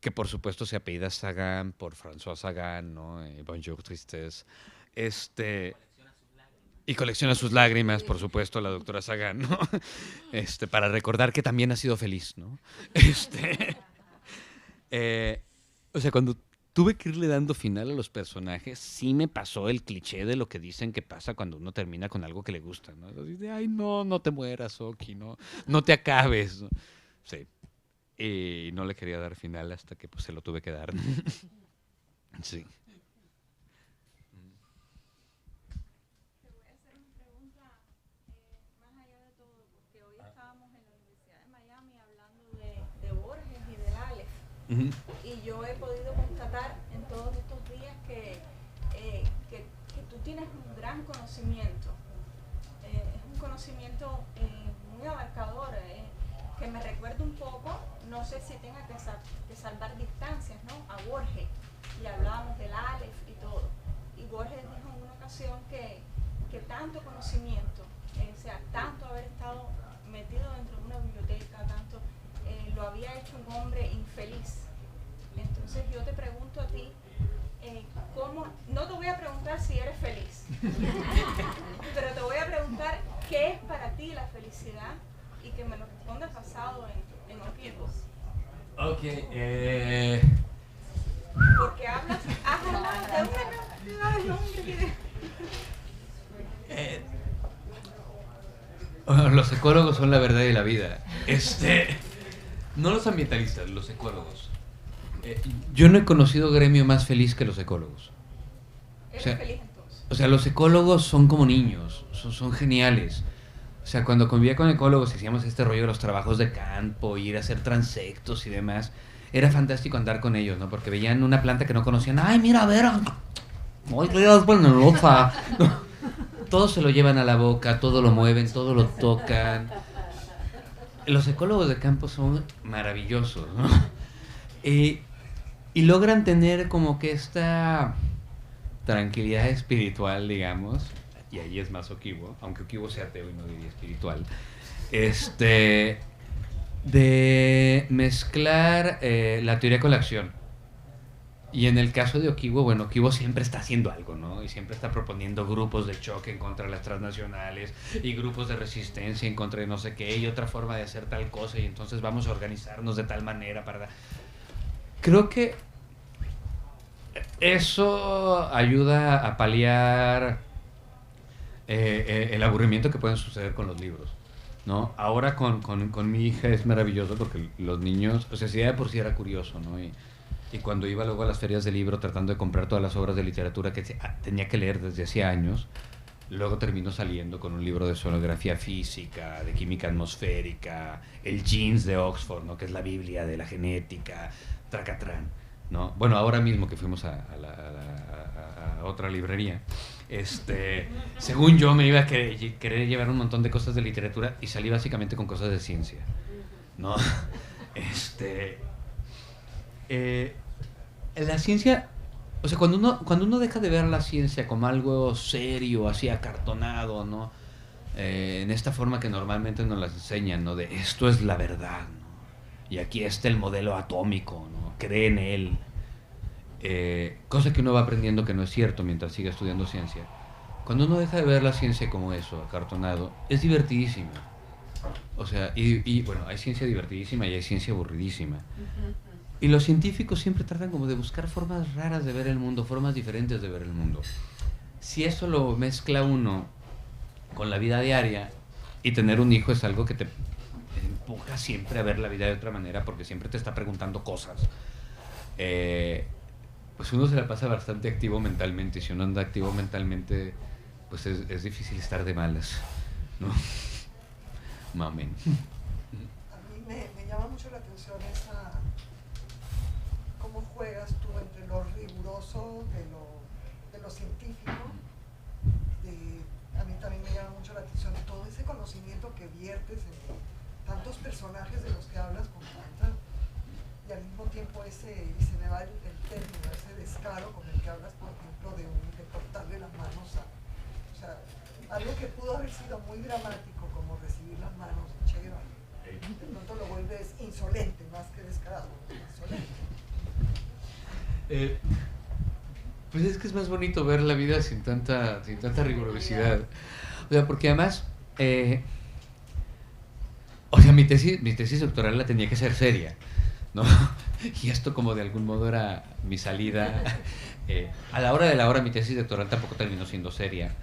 que por supuesto se apellida Sagan por François Sagan, ¿no? Bonjour Tristesse. Y colecciona sus lágrimas, por supuesto, la doctora Sagan, ¿no? Para recordar que también ha sido feliz, ¿no? O sea, cuando tuve que irle dando final a los personajes, sí me pasó el cliché de lo que dicen que pasa cuando uno termina con algo que le gusta, ¿no? Así de, ay, no, no te mueras, Oki, no te acabes, ¿no? Sí. Y no le quería dar final hasta que pues, se lo tuve que dar. Sí. De Borges y del Aleph. Y yo he podido constatar en todos estos días que tú tienes un gran conocimiento. Es un conocimiento muy abarcador, que me recuerda un poco, no sé si tenga que salvar distancias, ¿no? A Borges. Y hablábamos del Aleph y todo. Y Borges dijo en una ocasión que tanto conocimiento, o sea, tanto haber estado metido dentro de una biblioteca, tanto lo había hecho un hombre infeliz. Entonces yo te pregunto a ti, ¿cómo? No te voy a preguntar si eres feliz, pero te voy a preguntar qué es para ti la felicidad y que me lo respondas basado en objetos. Ok, Porque has hablado de una los ecólogos son la verdad y la vida. No los ambientalistas, los ecólogos. Yo no he conocido gremio más feliz que los ecólogos. ¿Eres feliz entonces? O sea, los ecólogos son como niños, son geniales. O sea, cuando convivía con ecólogos hacíamos este rollo de los trabajos de campo, ir a hacer transectos y demás. Era fantástico andar con ellos, ¿no? Porque veían una planta que no conocían. ¡Ay, mira, a ver! ¡Ay, qué venenosa! Todo se lo llevan a la boca, todo lo mueven, todo lo tocan. Los ecólogos de campo son maravillosos, ¿no? Y logran tener como que esta tranquilidad espiritual, digamos, y ahí es más Okiwo, aunque Okiwo sea ateo y no diría espiritual, de mezclar la teoría con la acción. Y en el caso de Okiwo, bueno, Okiwo siempre está haciendo algo, ¿no? Y siempre está proponiendo grupos de choque en contra de las transnacionales y grupos de resistencia en contra de no sé qué y otra forma de hacer tal cosa y entonces vamos a organizarnos de tal manera para... Creo que eso ayuda a paliar el aburrimiento que pueden suceder con los libros, ¿no? Ahora con mi hija es maravilloso porque los niños, o sea, si ya de por sí era curioso, ¿no? Y cuando iba luego a las ferias de libro tratando de comprar todas las obras de literatura que tenía que leer desde hacía años, luego terminó saliendo con un libro de sonografía física, de química atmosférica, el Genes de Oxford, ¿no? Que es la Biblia de la genética, tracatrán, ¿no? Bueno, ahora mismo que fuimos a otra librería, según yo me iba a querer llevar un montón de cosas de literatura y salí básicamente con cosas de ciencia, ¿no? La ciencia, o sea, cuando uno deja de ver la ciencia como algo serio, así acartonado, ¿no? En esta forma que normalmente nos las enseñan, ¿no? De esto es la verdad, ¿no? Y aquí está el modelo atómico, ¿no? Cree en él. Cosa que uno va aprendiendo que no es cierto mientras sigue estudiando ciencia. Cuando uno deja de ver la ciencia como eso, acartonado, es divertidísimo. O sea, y bueno, hay ciencia divertidísima y hay ciencia aburridísima. Y los científicos siempre tratan como de buscar formas raras de ver el mundo, formas diferentes de ver el mundo. Si eso lo mezcla uno con la vida diaria, y tener un hijo es algo que te empuja siempre a ver la vida de otra manera, porque siempre te está preguntando cosas, pues uno se la pasa bastante activo mentalmente. Y si uno anda activo mentalmente, pues es difícil estar de malas, ¿no? Mamen. A mí me llama mucho la atención cómo juegas tú entre lo riguroso de lo científico. A mí también me llama mucho la atención todo ese conocimiento que viertes en tantos personajes de los que hablas con tanta, y al mismo tiempo y se me va el término, ese descaro con el que hablas, por ejemplo, de cortarle las manos o sea, algo que pudo haber sido muy dramático como recibir las manos de Che Guevara, de pronto lo vuelves insolente más que descarado, insolente. Pues es que es más bonito ver la vida sin tanta rigurosidad. O sea, porque además, o sea, mi tesis doctoral la tenía que ser seria, ¿no? Y esto como de algún modo era mi salida. A la hora de la hora mi tesis doctoral tampoco terminó siendo seria.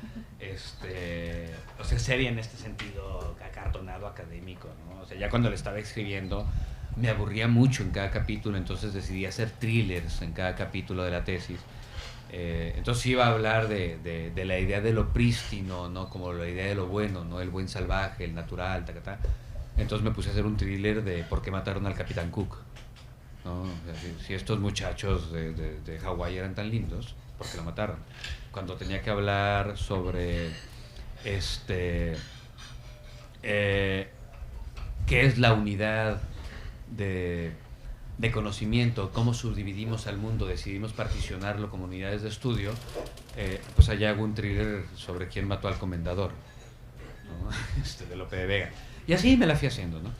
O sea, seria en este sentido acartonado académico, ¿no? O sea, ya cuando le estaba escribiendo me aburría mucho en cada capítulo, entonces decidí hacer thrillers en cada capítulo de la tesis. Entonces iba a hablar de la idea de lo prístino, ¿no? Como la idea de lo bueno, ¿no? El buen salvaje, el natural, ta. Entonces me puse a hacer un thriller de por qué mataron al Capitán Cook, ¿no? O sea, si estos muchachos de Hawái eran tan lindos, ¿por qué lo mataron? Cuando tenía que hablar sobre qué es la unidad de conocimiento, cómo subdividimos al mundo, decidimos particionarlo como unidades de estudio, pues allá hago un thriller sobre quién mató al comendador, ¿no? De Lope de Vega. Y así me la fui haciendo, ¿no?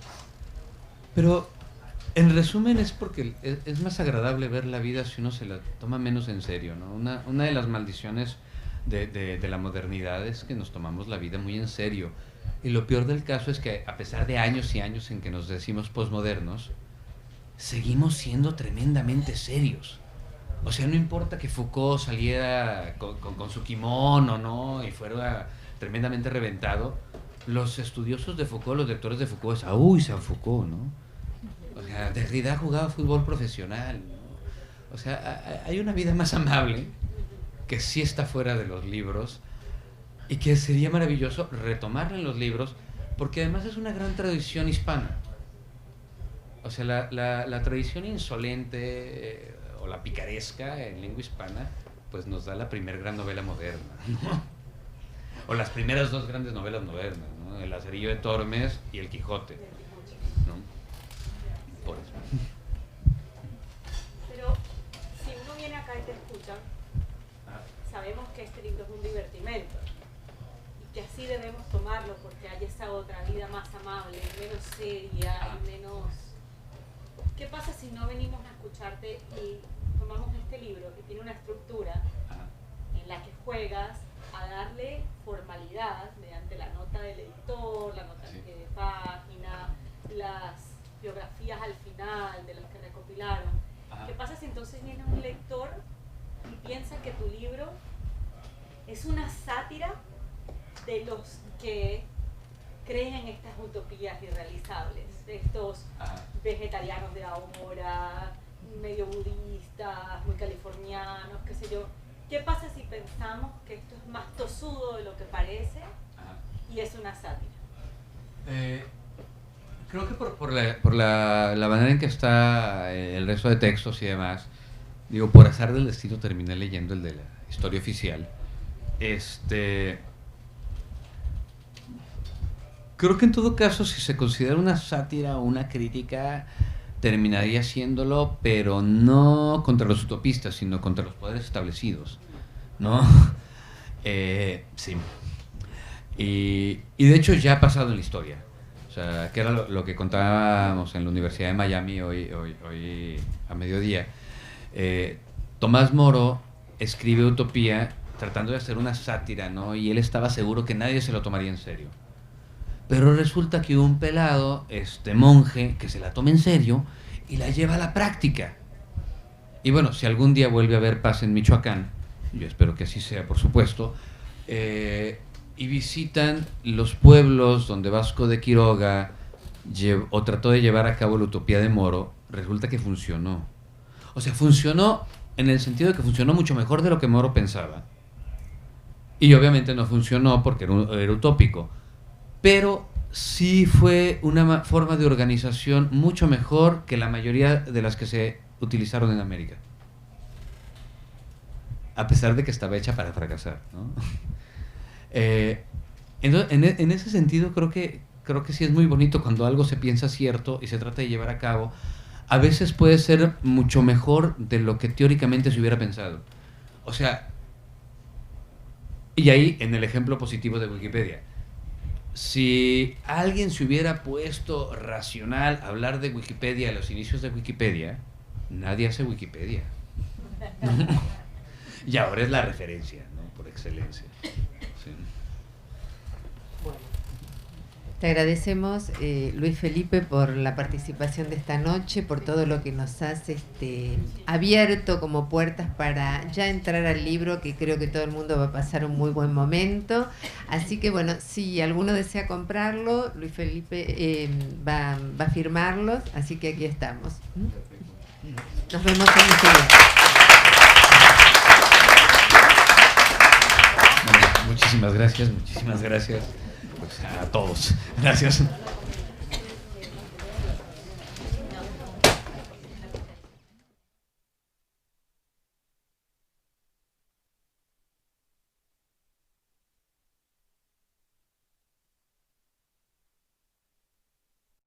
Pero en resumen es porque es más agradable ver la vida si uno se la toma menos en serio, ¿no? Una de las maldiciones de la modernidad es que nos tomamos la vida muy en serio. Y lo peor del caso es que a pesar de años y años en que nos decimos posmodernos, seguimos siendo tremendamente serios. O sea, no importa que Foucault saliera con su kimono, ¿no? Y fuera tremendamente reventado, los estudiosos de Foucault, los lectores de Foucault, es, uy, San Foucault, ¿no? O sea, Derrida jugaba fútbol profesional, ¿no? O sea, hay una vida más amable que sí está fuera de los libros y que sería maravilloso retomarla en los libros, porque además es una gran tradición hispana. O sea, la tradición insolente o la picaresca en lengua hispana, pues nos da la primer gran novela moderna, ¿no? O las primeras dos grandes novelas modernas, ¿no? El Lazarillo de Tormes y El Quijote, ¿no? Por eso. Pero si uno viene acá y te escucha, sabemos que este libro es un divertimento y que así debemos tomarlo porque hay esa otra vida más amable, menos seria y menos... ¿Qué pasa si no venimos a escucharte y tomamos este libro que tiene una estructura en la que juegas a darle formalidad mediante la nota del editor, la nota de página, las biografías al final de los que recopilaron? ¿Qué pasa si entonces viene un lector y piensa que tu libro es una sátira de los que creen en estas utopías irrealizables, de estos vegetarianos de ahora, medio budistas, muy californianos, qué sé yo? ¿Qué pasa si pensamos que esto es más tosudo de lo que parece y es una sátira? Creo que por la manera en que está el resto de textos y demás, digo, por azar del destino terminé leyendo el de la historia oficial. Creo que en todo caso, si se considera una sátira o una crítica, terminaría siéndolo, pero no contra los utopistas, sino contra los poderes establecidos, ¿no? Sí. Y de hecho ya ha pasado en la historia. O sea, que era lo que contábamos en la Universidad de Miami hoy a mediodía. Tomás Moro escribe Utopía tratando de hacer una sátira, ¿no? Y él estaba seguro que nadie se lo tomaría en serio. Pero resulta que hubo un pelado, monje, que se la toma en serio y la lleva a la práctica. Y bueno, si algún día vuelve a haber paz en Michoacán, yo espero que así sea, por supuesto, y visitan los pueblos donde Vasco de Quiroga trató de llevar a cabo la utopía de Moro, resulta que funcionó. O sea, funcionó en el sentido de que funcionó mucho mejor de lo que Moro pensaba. Y obviamente no funcionó porque era utópico. Pero sí fue una forma de organización mucho mejor que la mayoría de las que se utilizaron en América. A pesar de que estaba hecha para fracasar, ¿no? En ese sentido creo que sí es muy bonito cuando algo se piensa cierto y se trata de llevar a cabo. A veces puede ser mucho mejor de lo que teóricamente se hubiera pensado. O sea, y ahí en el ejemplo positivo de Wikipedia. Si alguien se hubiera puesto racional a hablar de Wikipedia a los inicios de Wikipedia, nadie hace Wikipedia. ¿No? Y ahora es la referencia, ¿no? Por excelencia. Sí. Te agradecemos, Luis Felipe, por la participación de esta noche, por todo lo que nos has abierto como puertas para ya entrar al libro, que creo que todo el mundo va a pasar un muy buen momento. Así que bueno, si alguno desea comprarlo, Luis Felipe va a firmarlos, así que aquí estamos. Nos vemos en el siguiente. Muchísimas gracias, pues a todos. Gracias.